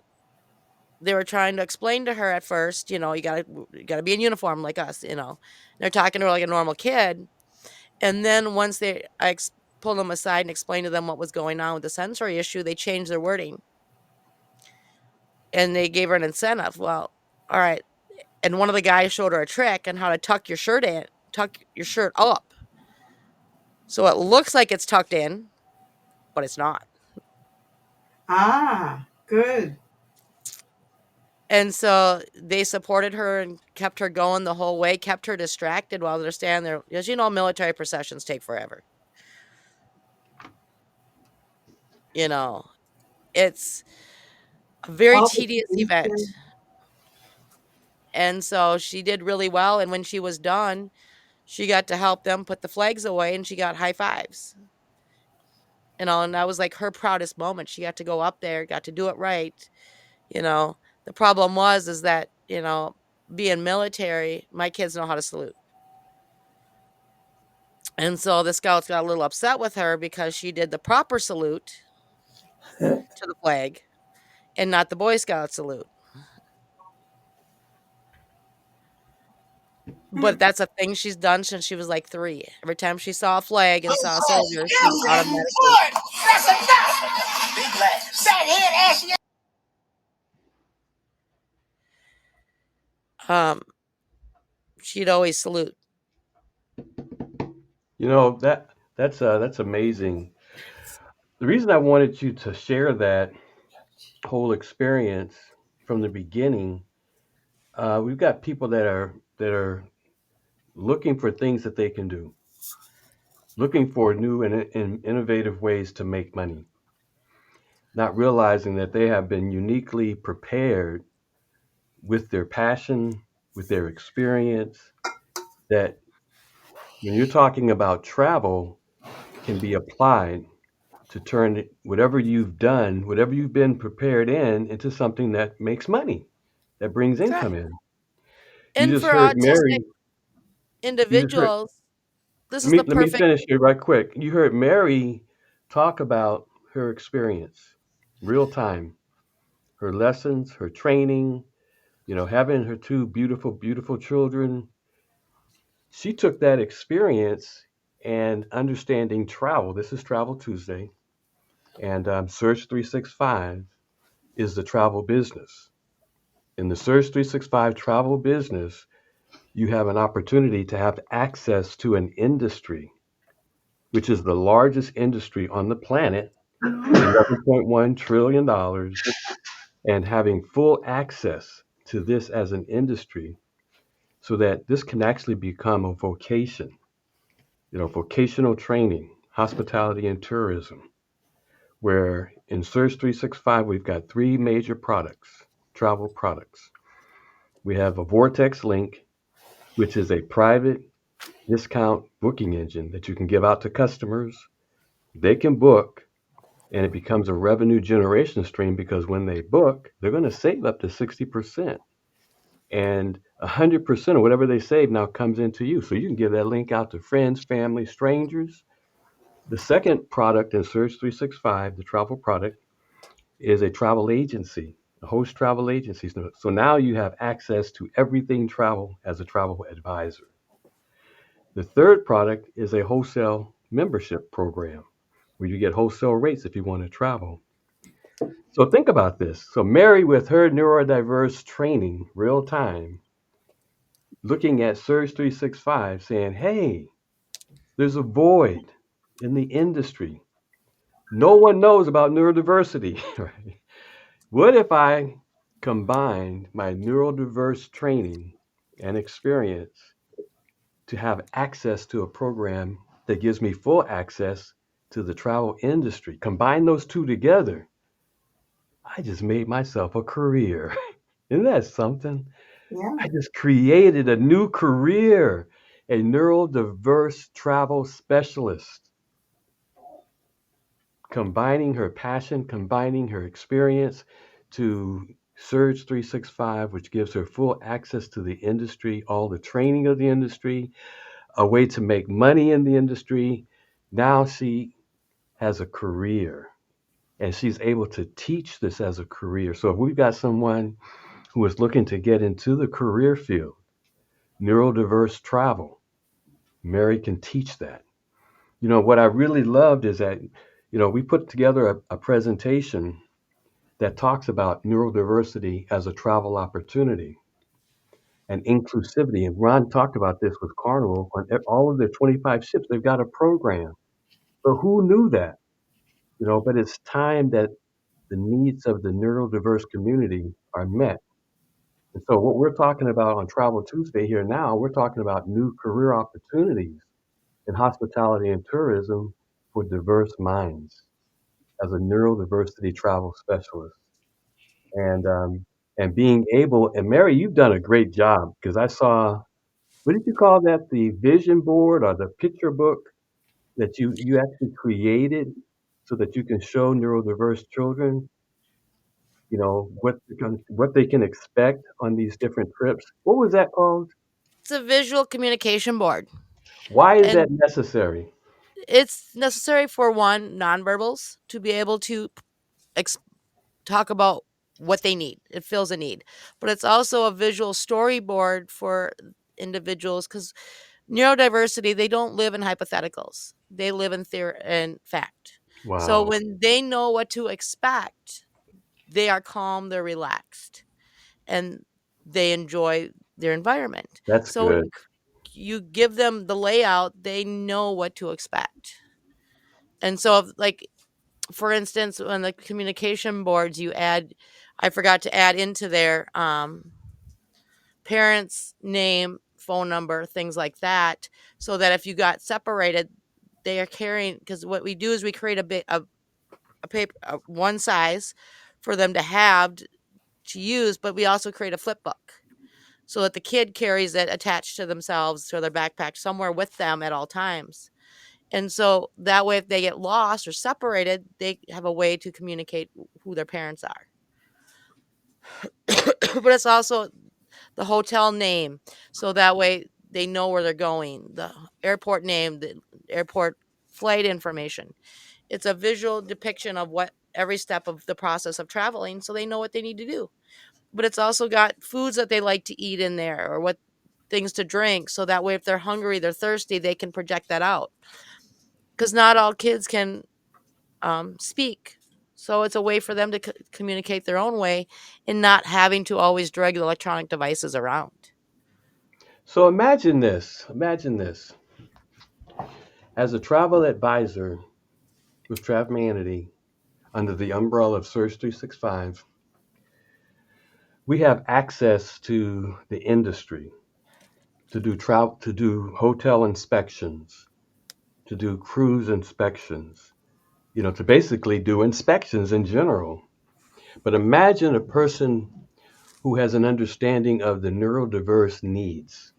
they were trying to explain to her at first, you gotta be in uniform like us. They're talking to her like a normal kid. And then once pulled them aside and explained to them what was going on with the sensory issue, they changed their wording and they gave her an incentive. Well, all right. And one of the guys showed her a trick on how to tuck your shirt up. So it looks like it's tucked in, but it's not. Ah, good. And so they supported her and kept her going the whole way, kept her distracted while they're standing there. As you know, military processions take forever. You know, it's a very All the tedious event. faces. And so she did really well. And when she was done, she got to help them put the flags away and she got high fives. And that was like her proudest moment. She got to go up there, got to do it right. You know, the problem is that, being military, my kids know how to salute. And so the scouts got a little upset with her because she did the proper salute to the flag and not the Boy Scout salute. But that's a thing she's done since she was, like, 3. Every time she saw a flag and saw a soldier, she automatically That's enough. Big black. Fat head, ashy. um, she'd always salute. You know that's amazing. The reason I wanted you to share that whole experience from the beginning, we've got people that are looking for things that they can do, looking for new and innovative ways to make money, not realizing that they have been uniquely prepared with their passion, with their experience, that when you're talking about travel can be applied to turn whatever you've done, whatever you've been prepared in, into something that makes money, that brings income Right. in. You And just for heard autistic Mary. You just heard. individuals, this Let is me the let me perfect finish it right quick. You heard Mary talk about her experience, real time, her lessons, her training. Having her two beautiful, beautiful children. She took that experience and understanding travel. This is Travel Tuesday, and Search 365 is the travel business. In the Search 365 travel business, you have an opportunity to have access to an industry, which is the largest industry on the planet, $11.1 trillion, and having full access to this as an industry so that this can actually become a vocation, vocational training, hospitality and tourism, where in Search 365, we've got three major products, travel products. We have a Vortex Link, which is a private discount booking engine that you can give out to customers. They can book, and it becomes a revenue generation stream because when they book, they're going to save up to 60%. And 100% of whatever they save now comes into you. So you can give that link out to friends, family, strangers. The second product in Search 365, the travel product, is a travel agency, a host travel agency. So now you have access to everything travel as a travel advisor. The third product is a wholesale membership program where you get wholesale rates if you want to travel. So think about this. So Mary, with her neurodiverse training, real time, looking at Surge 365, saying, hey, there's a void in the industry. No one knows about neurodiversity. Right? What if I combined my neurodiverse training and experience to have access to a program that gives me full access to the travel industry? Combine those two together, I just made myself a career. Isn't that something? Yeah. I just created a new career, a neurodiverse travel specialist, combining her passion, combining her experience to Surge 365, which gives her full access to the industry, all the training of the industry, a way to make money in the industry. Now she has a career and she's able to teach this as a career. So if we've got someone who is looking to get into the career field, neurodiverse travel, Mary can teach that. What I really loved is that, we put together a presentation that talks about neurodiversity as a travel opportunity and inclusivity. And Ron talked about this with Carnival on all of their 25 ships. They've got a program. So who knew that? But it's time that the needs of the neurodiverse community are met. And so what we're talking about on Travel Tuesday here now, we're talking about new career opportunities in hospitality and tourism for diverse minds as a neurodiversity travel specialist. And being able, and Mary, you've done a great job because I saw, what did you call that? The vision board or the picture book that you actually created so that you can show neurodiverse children, what they can expect on these different trips. What was that called? it's a visual communication board, Why is that and necessary? it's necessary for, one, nonverbals to be able to ex talk about what they need. It fills a need. But it's also a visual storyboard for individuals, because neurodiversity, they don't live in hypotheticals. They live in theory and fact. So Wow, when they know what to expect, they are calm, they're relaxed, and they enjoy their environment. that's So when good. you give them the layout, they know what to expect. And so, like, for instance, on the communication boards, I forgot to add into their parents' name, phone number, things like that, so that if you got separated, they are carrying, because what we do is we create a paper, one size for them to have to use, but we also create a flip book so that the kid carries it attached to themselves to their backpack somewhere with them at all times. And so that way, if they get lost or separated, they have a way to communicate who their parents are. But it's also the hotel name, so that way they know where they're going, the airport name, the airport flight information. It's a visual depiction of what every step of the process of traveling, so they know what they need to do. But it's also got foods that they like to eat in there, or what things to drink, so that way if they're hungry, they're thirsty, they can project that out. Because not all kids can speak. So it's a way for them to communicate their own way and not having to always drag the electronic devices around. So imagine this. Imagine this. As a travel advisor with Travemanity under the umbrella of Surge 365, we have access to the industry to do travel, to do hotel inspections, to do cruise inspections, to basically do inspections in general. But imagine a person who has an understanding of the neurodiverse needs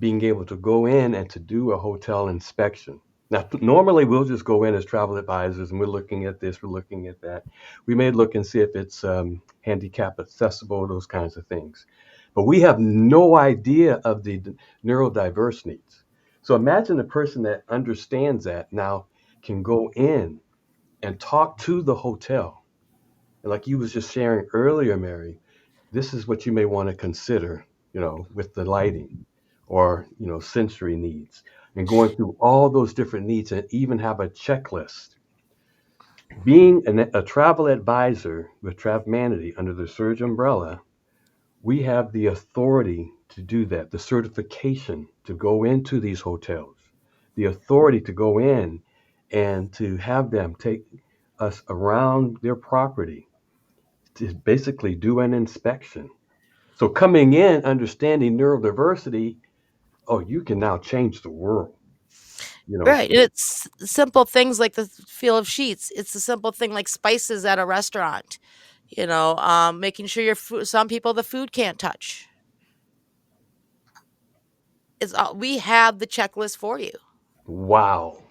being able to go in and to do a hotel inspection. Now, normally we'll just go in as travel advisors and we're looking at this, we're looking at that. We may look and see if it's handicap accessible, those kinds of things. But we have no idea of the neurodiverse needs. So imagine a person that understands that now can go in and talk to the hotel. And like you was just sharing earlier, Mary, this is what you may want to consider, with the lighting or, sensory needs, and going through all those different needs and even have a checklist. Being a travel advisor with Travemanity under the Surge umbrella, we have the authority to do that, the certification to go into these hotels, the authority to go in and to have them take us around their property to basically do an inspection. So coming in, understanding neurodiversity, oh, you can now change the world. You know, Right. And it's simple things like the feel of sheets. It's the simple thing like spices at a restaurant, making sure your food, some people the food can't touch. We have the checklist for you. wow,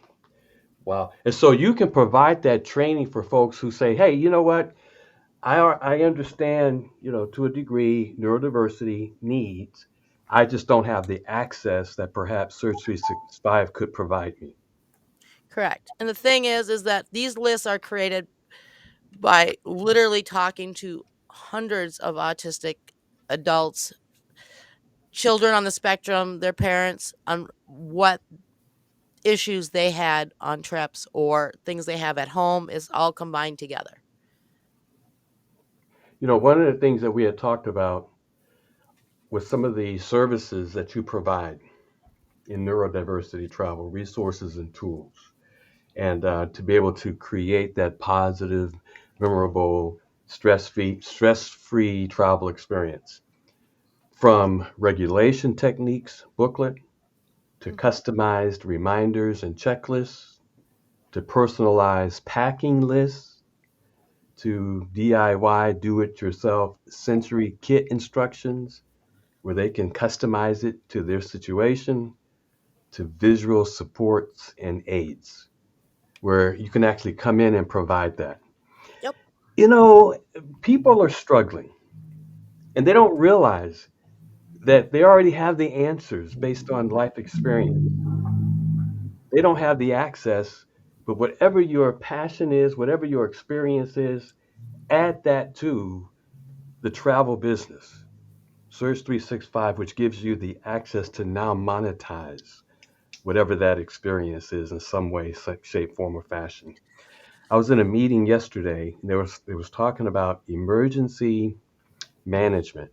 wow. And so you can provide that training for folks who say, hey, you know what? I understand, to a degree, neurodiversity needs. I just don't have the access that perhaps Search 365 could provide me. Correct. And the thing is that these lists are created by literally talking to hundreds of autistic adults, children on the spectrum, their parents, on what issues they had on trips or things they have at home is all combined together. One of the things that we had talked about was some of the services that you provide in neurodiversity travel, resources and tools, and to be able to create that positive, memorable, stress-free travel experience. From regulation techniques booklet to Mm. customized reminders and checklists to personalized packing lists to DIY do-it-yourself sensory kit instructions where they can customize it to their situation to visual supports and aids where you can actually come in and provide that. Yep. You know, people are struggling and they don't realize that they already have the answers based on life experience. They don't have the access, but whatever your passion is, whatever your experience is, add that to the travel business Surge 365, which gives you the access to now monetize whatever that experience is in some way, shape, form, or fashion. I was in a meeting yesterday, and there was talking about emergency management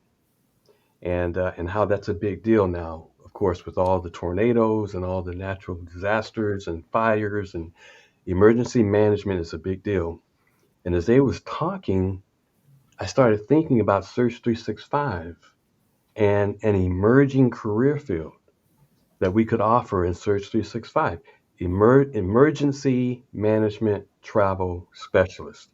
and how that's a big deal now. Of course, with all the tornadoes and all the natural disasters and fires, and emergency management is a big deal. And as they was talking, I started thinking about Search 365 and an emerging career field that we could offer in Search 365. Emergency management travel specialist,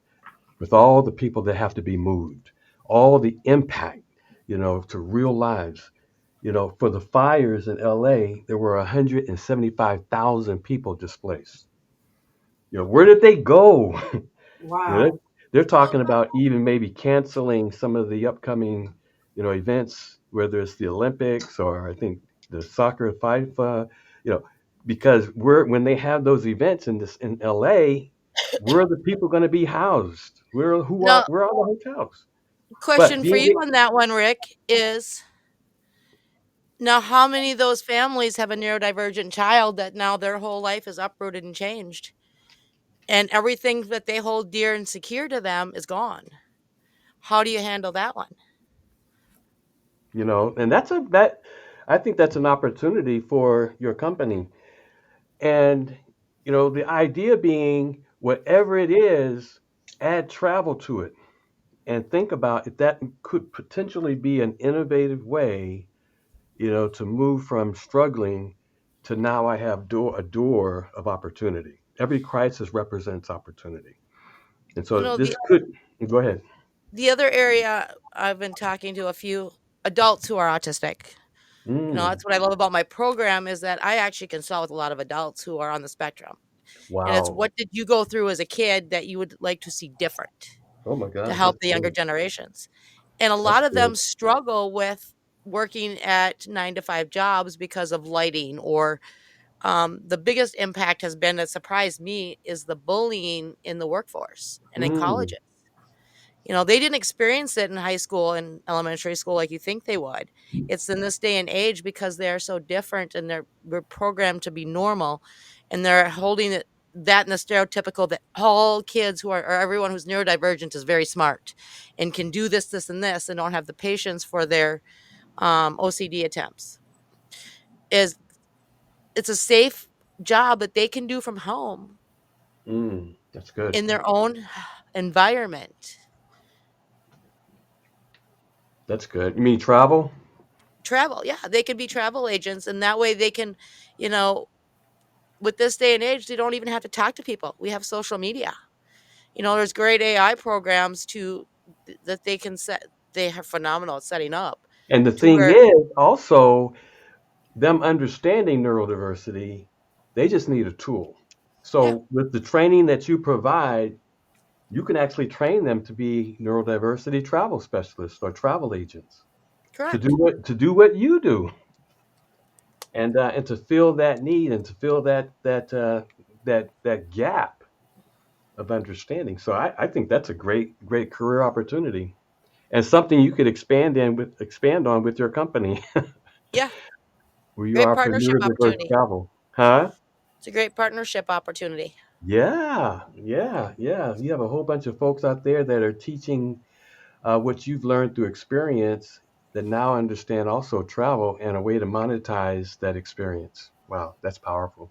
with all the people that have to be moved, all the impact, to real lives. For the fires in LA, there were 175,000 people displaced. Where did they go? You know, they're, Wow. they're talking about even maybe canceling some of the upcoming, events, whether it's the Olympics or I think the soccer FIFA, you know, because when they have those events in LA, where are the people going to be housed? Now, Where are the hotels? But question for you on that one, Rick, is now how many of those families have a neurodivergent child that now their whole life is uprooted and changed? And everything that they hold dear and secure to them is gone. How do you handle that one? and that I think that's an opportunity for your company. And the idea being whatever it is, add travel to it and think about if that could potentially be an innovative way, to move from struggling to now I have a door of opportunity. Every crisis represents opportunity. And You so know, this could go ahead. the other area I've been talking to a few adults who are autistic. Mm, That's what I love about my program is that I actually consult with a lot of adults who are on the spectrum. And it's wow. what did you go through as a kid that you would like to see different Oh my to gosh, help that's the younger good. generations. And a That's lot of good. them struggle with working at 9 to 5 jobs because of lighting or the biggest impact has been that surprised me is the bullying in the workforce and in Mm, colleges. They didn't experience it in high school and elementary school like you think they would. It's in this day and age because they are so different and we're programmed to be normal and they're holding it that in the stereotypical that all kids who are or everyone who's neurodivergent is very smart and can do this, this, and this and don't have the patience for their OCD attempts. Is it's a safe job that they can do from home that's good. in their own environment. That's good. You mean travel? Travel, yeah, they could be travel agents, and that way they can, you know, with this day and age, they don't even have to talk to people. We have social media. There's great AI programs that they can set. They are phenomenal at setting up And the to thing where is, also, them understanding neurodiversity, they just need a tool. yeah, So with the training that you provide, you can actually train them to be neurodiversity travel specialists or travel agents to do correct. what you do, and to fill that need and to fill that gap of understanding. So I think that's a great career opportunity and something you could expand on with your company Yeah, where you great offer partnership neurodiverse opportunity. travel. Huh? It's a great partnership opportunity. Yeah, yeah, yeah. You have a whole bunch of folks out there that are teaching what you've learned through experience that now understand also travel and a way to monetize that experience. Wow, that's powerful.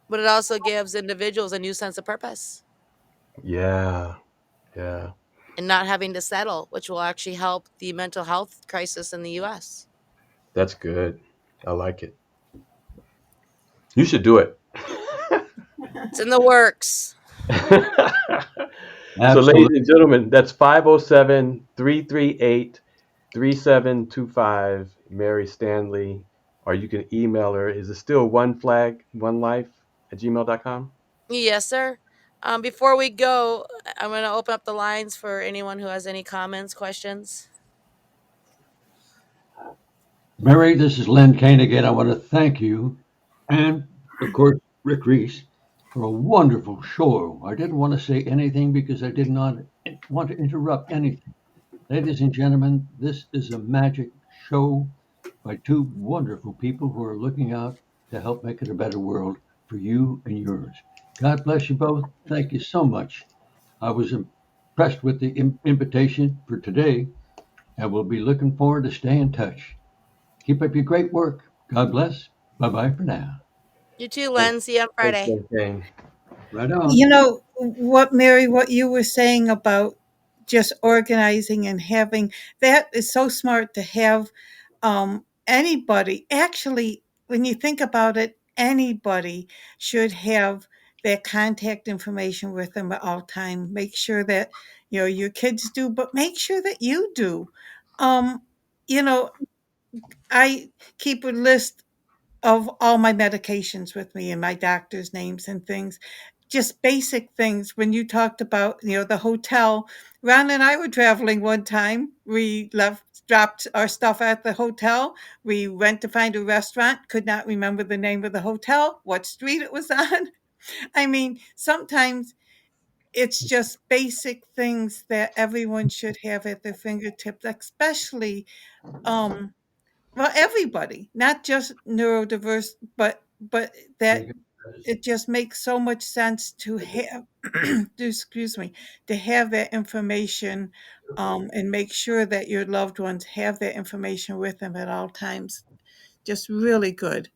But it also gives individuals a new sense of purpose Yeah, yeah, and not having to settle, which will actually help the mental health crisis in the US. that's good. I like it. You should do it. It's in the works. So, ladies Absolutely. and gentlemen, that's 507-338-3725, Mary Stanley, or you can email her. Is it still one flag, one life at gmail.com? Yes, sir. Before we go, I'm going to open up the lines for anyone who has any comments, questions. Mary, this is Len Kane again. I want to thank you and, of course, Rick Reese for a wonderful show. I didn't want to say anything because I did not want to interrupt anything. Ladies and gentlemen, this is a magic show by two wonderful people who are looking out to help make it a better world for you and yours. God bless you both. Thank you so much. I was impressed with the invitation for today, and we'll be looking forward to staying in touch. Keep up your great work. God bless. Bye bye for now. You too, Thanks, Len. See you on thanks, Friday. Len Kane. Right on. You know what, Mary, what you were saying about just organizing and having that is so smart to have anybody. Actually, when you think about it, anybody should have their contact information with them at all time. Make sure that your kids do, but make sure that you do. Um, you know, I keep a list of all my medications with me and my doctor's names and things. Just basic things. When you talked about, the hotel, Ron and I were traveling one time. We dropped our stuff at the hotel. We went to find a restaurant, could not remember the name of the hotel, what street it was on. I mean, sometimes it's just basic things that everyone should have at their fingertips, especially um well, everybody, not just neurodiverse, but that it just makes so much sense to have excuse me, to have that information, and make sure that your loved ones have that information with them at all times. Just really good.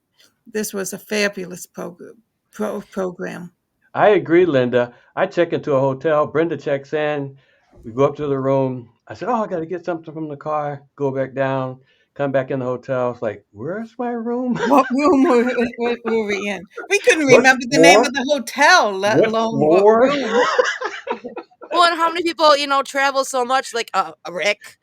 This was a fabulous program. I agree, Linda. I check into a hotel. Brenda checks in. We go up to the room. I said, "Oh, I got to get something from the car." Go back down. Come back in the hotel. It's like, "Where's my room? What room were we in? We couldn't What remember the name floor? of the hotel, let What alone what floor?" room. Well, and how many people, travel so much, like, Rick,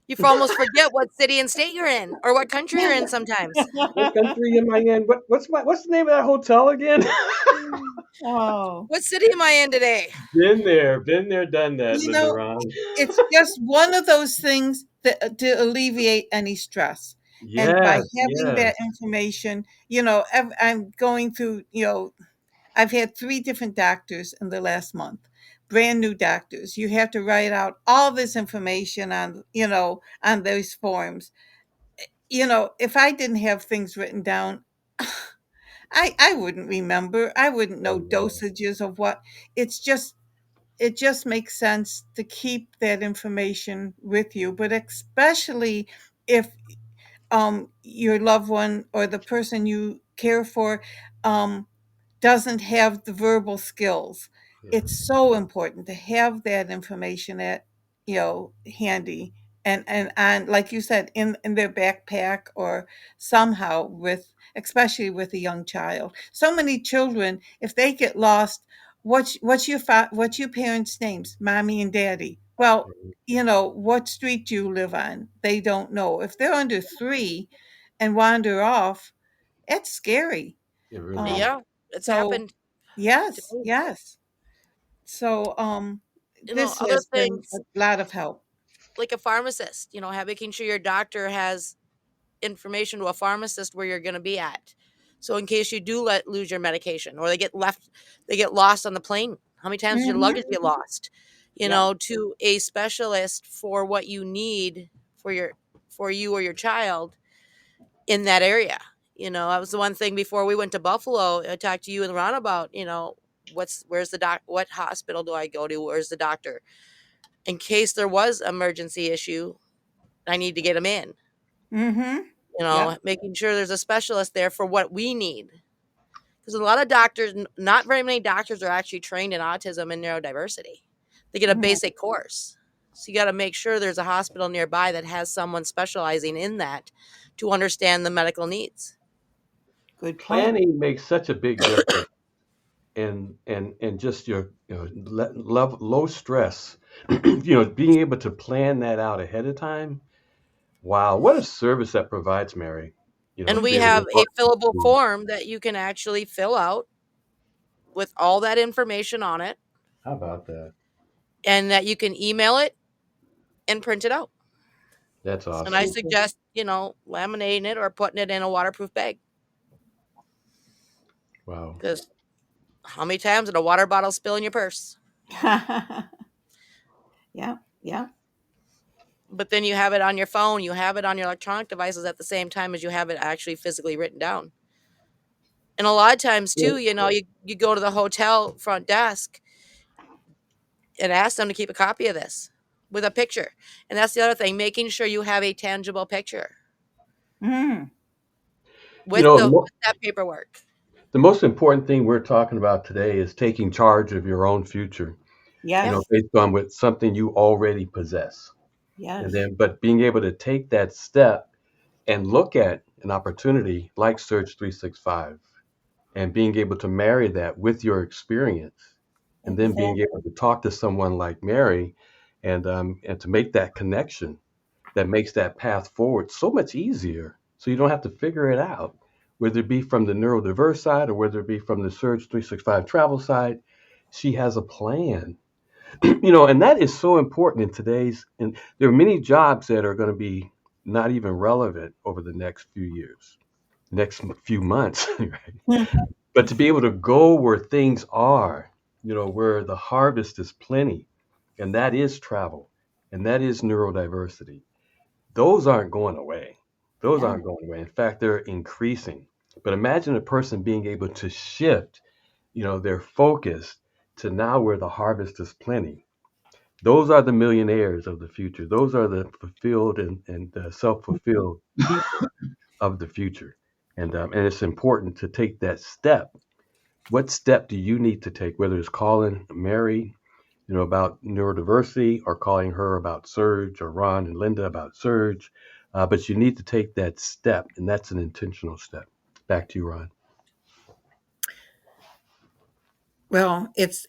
you almost forget what city and state you're in or what country you're in sometimes. What country am I in? What's the name of that hotel again? Oh. What city am I in today? Been there, done that, You Linda know, Ron. it's just one of those things that to alleviate any stress. And by Yes, having that yes. information, I'm going through, I've had 3 different doctors in the last month, brand new doctors. You have to write out all this information on those forms. If I didn't have things written down, I wouldn't remember. I wouldn't Oh know no. dosages of what. It's just it just makes sense to keep that information with you, but especially if your loved one or the person you care for um, doesn't have the verbal skills. Yeah. It's so important to have that information handy and like you said, in their backpack or somehow with especially with a young child. So many children, if they get lost, what's your parents' names, mommy and daddy? Well, what street do you live on? They don't know. If they're under 3 and wander off, it's scary. It really Um, is. Yeah, it's so happened to yes, me. yes. So, this Other has been a things lot of help. like a pharmacist, making sure your doctor has information to a pharmacist where you're going to be at. So in case you do lose your medication or they get lost on the plane. How many times did your luggage Mhm. get lost? Yeah. To a specialist for what you need for you or your child in that area. That was the one thing before we went to Buffalo. I talked to you and Ron about, where's the what hospital do I go to? Where's the doctor? In case there was emergency issue, I need to get him in. Mhm. Yep. Making sure there's a specialist there for what we need. Because a lot of doctors, not very many doctors are actually trained in autism and neurodiversity. They get a Mhm. basic course. So you got to make sure there's a hospital nearby that has someone specializing in that to understand the medical needs. Good point. Planning makes such a big difference in just your low stress. Being able to plan that out ahead of time. Wow, what a service that provides, Mary. And To we be able have to a work with fillable you. form that you can actually fill out with all that information on it How about that? and that you can email it and print it out. That's And I awesome. suggest, laminating it or putting it in a waterproof bag Wow. because how many times did a water bottle spill in your purse? Yeah. Yeah. but then you have it on your phone, you have it on your electronic devices at the same time as you have it actually physically written down. And a lot of times too, you go to the hotel front desk and ask them to keep a copy of this with a picture. And that's the other thing, making sure you have a tangible picture Mm, You with know, with that paperwork. the most important thing we're talking about today is taking charge of your own future, Yep. yes, based on with something you already possess. And yes, then, but being able to take that step and look at an opportunity like Search 365 and being able to marry that with your experience and then being able exactly. to talk to someone like Mary and to make that connection that makes that path forward so much easier. So you don't have to figure it out, whether it be from the neurodiverse side or whether it be from the Surge 365 travel side. She has a plan, and that is so important in today's. And there are many jobs that are going to be not even relevant over the next few years, next few months, right? Mm, But to be able to go where things are, where the harvest is plenty, and that is travel, and that is neurodiversity, those aren't going away. Those yeah. aren't going away. In fact, they're increasing. But imagine a person being able to shift, their focus to now where the harvest is plenty. Those are the millionaires of the future. Those are the fulfilled and self-fulfilled people of the future. And it's important to take that step. What step do you need to take, whether it's calling Mary, about neurodiversity or calling her about Surge or Ron and Linda about Surge. But you need to take that step, and that's an intentional step. Back to you, Ron. Well, it's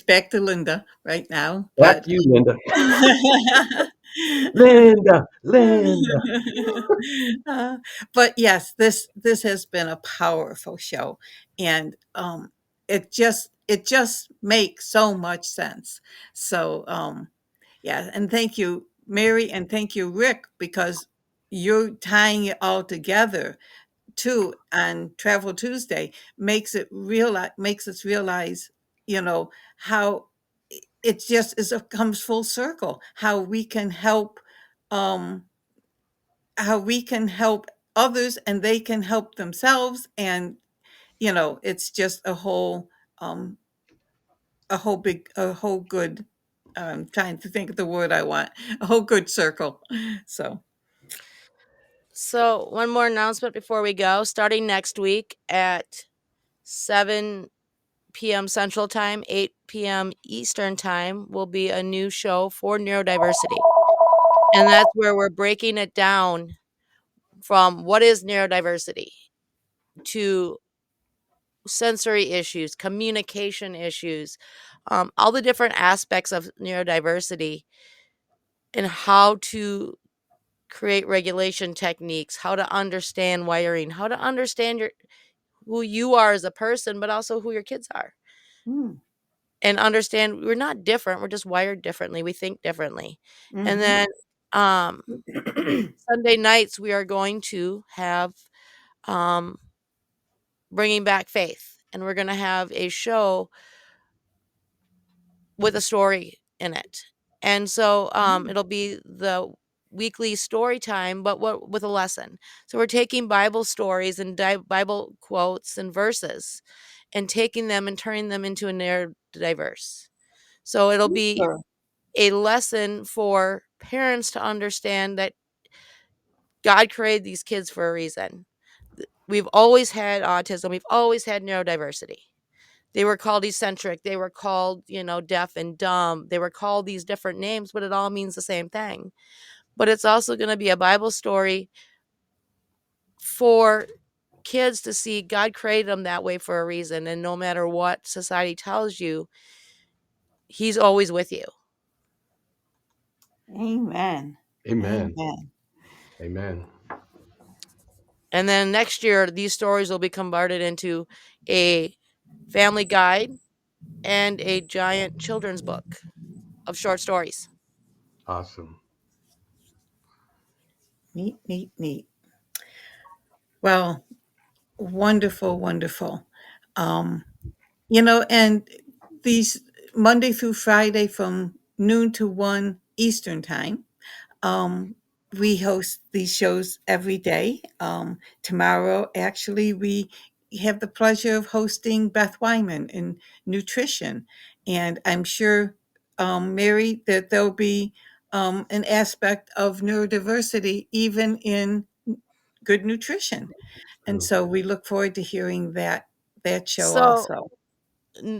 back to Linda right now, Back but to you, Linda. Linda, Linda. Uh, but yes, this has been a powerful show, and it just makes so much sense. So yeah, and thank you, Mary, and thank you, Rick, because you're tying it all together too on Travel Tuesday makes us realize, you know, how it just is comes full circle, um how we can help others and they can help themselves, and it's just um a whole good, trying to think of the word I want, a whole good circle. So So, one more announcement before we go. Starting next week at 7 p.m. Central Time, 8 p.m. Eastern Time, will be a new show for neurodiversity. And that's where we're breaking it down from what is neurodiversity to sensory issues, communication issues, all the different aspects of neurodiversity and how to create regulation techniques, how to understand wiring, how to understand who you are as a person, but also who your kids are. mm, And understand we're not different, we're just wired differently, we think differently. And mhm. then um Sunday nights we are going to have um bringing back faith, and we're going to have a show with a story in it. And so Mm, it'll be the weekly story time, but what with a lesson. So we're taking Bible stories and Bible quotes and verses and taking them and turning them into a neurodiverse. So it'll be super. a lesson for parents to understand that God created these kids for a reason. We've always had autism, we've always had neurodiversity. They were called eccentric, they were called, deaf and dumb. They were called these different names, but it all means the same thing. But it's also going to be a Bible story for kids to see God created them that way for a reason. And no matter what society tells you, He's always with you. Amen. Amen. Amen. Amen. And then next year, these stories will be converted into a family guide and a giant children's book of short stories. Awesome. Neat, neat, neat. Well, wonderful, wonderful. Um, and these Monday through Friday from noon to 1 Eastern time. Um, we host these shows every day. Tomorrow, actually, we have the pleasure of hosting Beth Wyman in nutrition. And I'm sure, Mary, that there'll be an aspect of neurodiversity even in good nutrition. And True. so we look forward to hearing that show So also.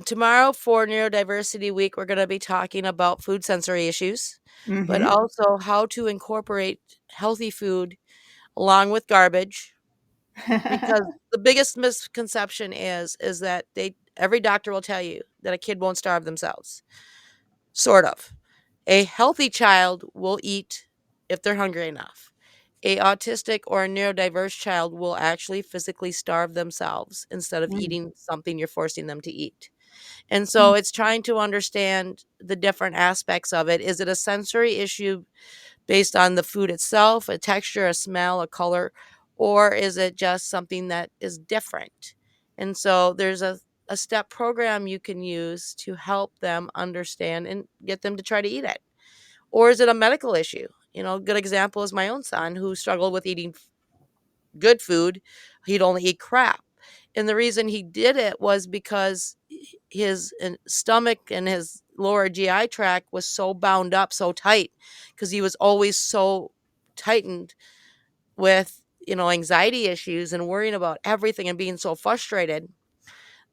tomorrow for Neurodiversity Week, we're going to be talking about food sensory issues, but Mm-hmm. also how to incorporate healthy food along with garbage. Because the biggest misconception is that every doctor will tell you that a kid won't starve themselves. Sort of. A healthy child will eat if they're hungry enough. A autistic or a neurodiverse child will actually physically starve themselves instead of Mm, eating something you're forcing them to eat. And so it's trying to understand the different aspects of it. Is it a sensory issue based on the food itself, a texture, a smell, a color, or is it just something that is different? And so there's a step program you can use to help them understand and get them to try to eat it. Or is it a medical issue? A good example is my own son who struggled with eating good food. He'd only eat crap. And the reason he did it was because his stomach and his lower GI tract was so bound up, so tight, because he was always so tightened with, anxiety issues and worrying about everything and being so frustrated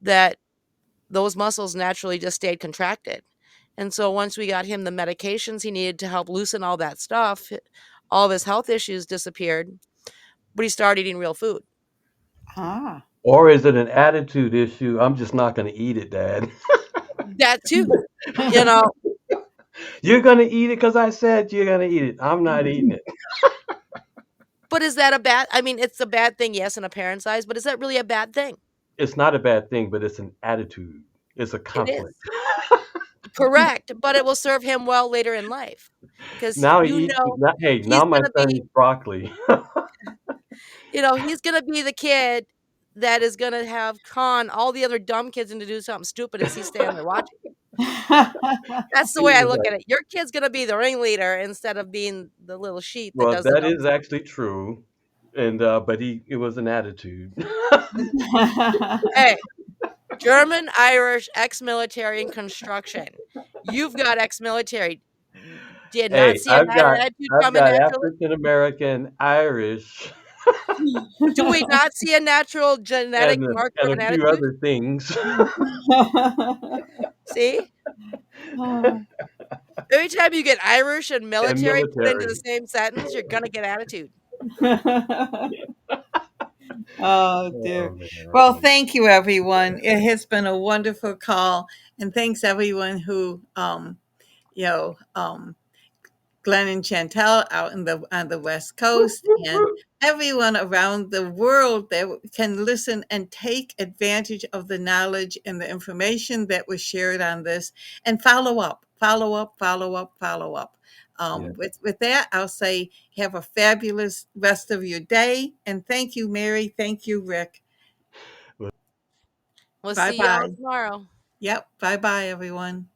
that those muscles naturally just stayed contracted. And so once we got him the medications he needed to help loosen all that stuff, all of his health issues disappeared, but he started eating real food. ah. Or is it an attitude issue? I'm just not going to eat it, Dad. That too. You know, You're going to eat it because I said you're going to eat it. I'm not eating it. but is that a bad I mean, it's a bad thing, yes, in a parent's eyes, but is that really a bad thing? It's not a bad thing, but it's an attitude. It's a It conflict. is. Correct, but it will serve him well later in life, because Now he eats. Hey, he's now my gonna son be eats broccoli. he's gonna be the kid that is gonna have con all the other dumb kids into do something stupid as he's standing there watching. That's the way I look at it. Your kid's gonna be the ringleader instead of being the little sheep that Well, does the that dumb is stuff. actually true, and but it was an attitude. Hey, German, Irish, ex-military, and construction. You've got ex-military. Did not Hey, see an attitude I've coming got naturally? African American, Irish, Do we not see a natural genetic marker of and an a few attitude? other things. See? Oh. Every time you get Irish and And military put into the military. same sentence, you're gonna get attitude. Oh dear. Oh man, oh Well, man. thank you, everyone. It has been a wonderful call, and thanks everyone who, you know, Glenn and Chantel out in the on the West Woo, Coast, woo, and woo. everyone around the world that can listen and take advantage of the knowledge and the information that was shared on this, and follow up, follow up, follow up, follow up. Yeah. With that, I'll say have a fabulous rest of your day, and thank you, Mary. Thank you, Rick. We'll Bye see y'all bye. tomorrow. Yep. Bye bye, everyone.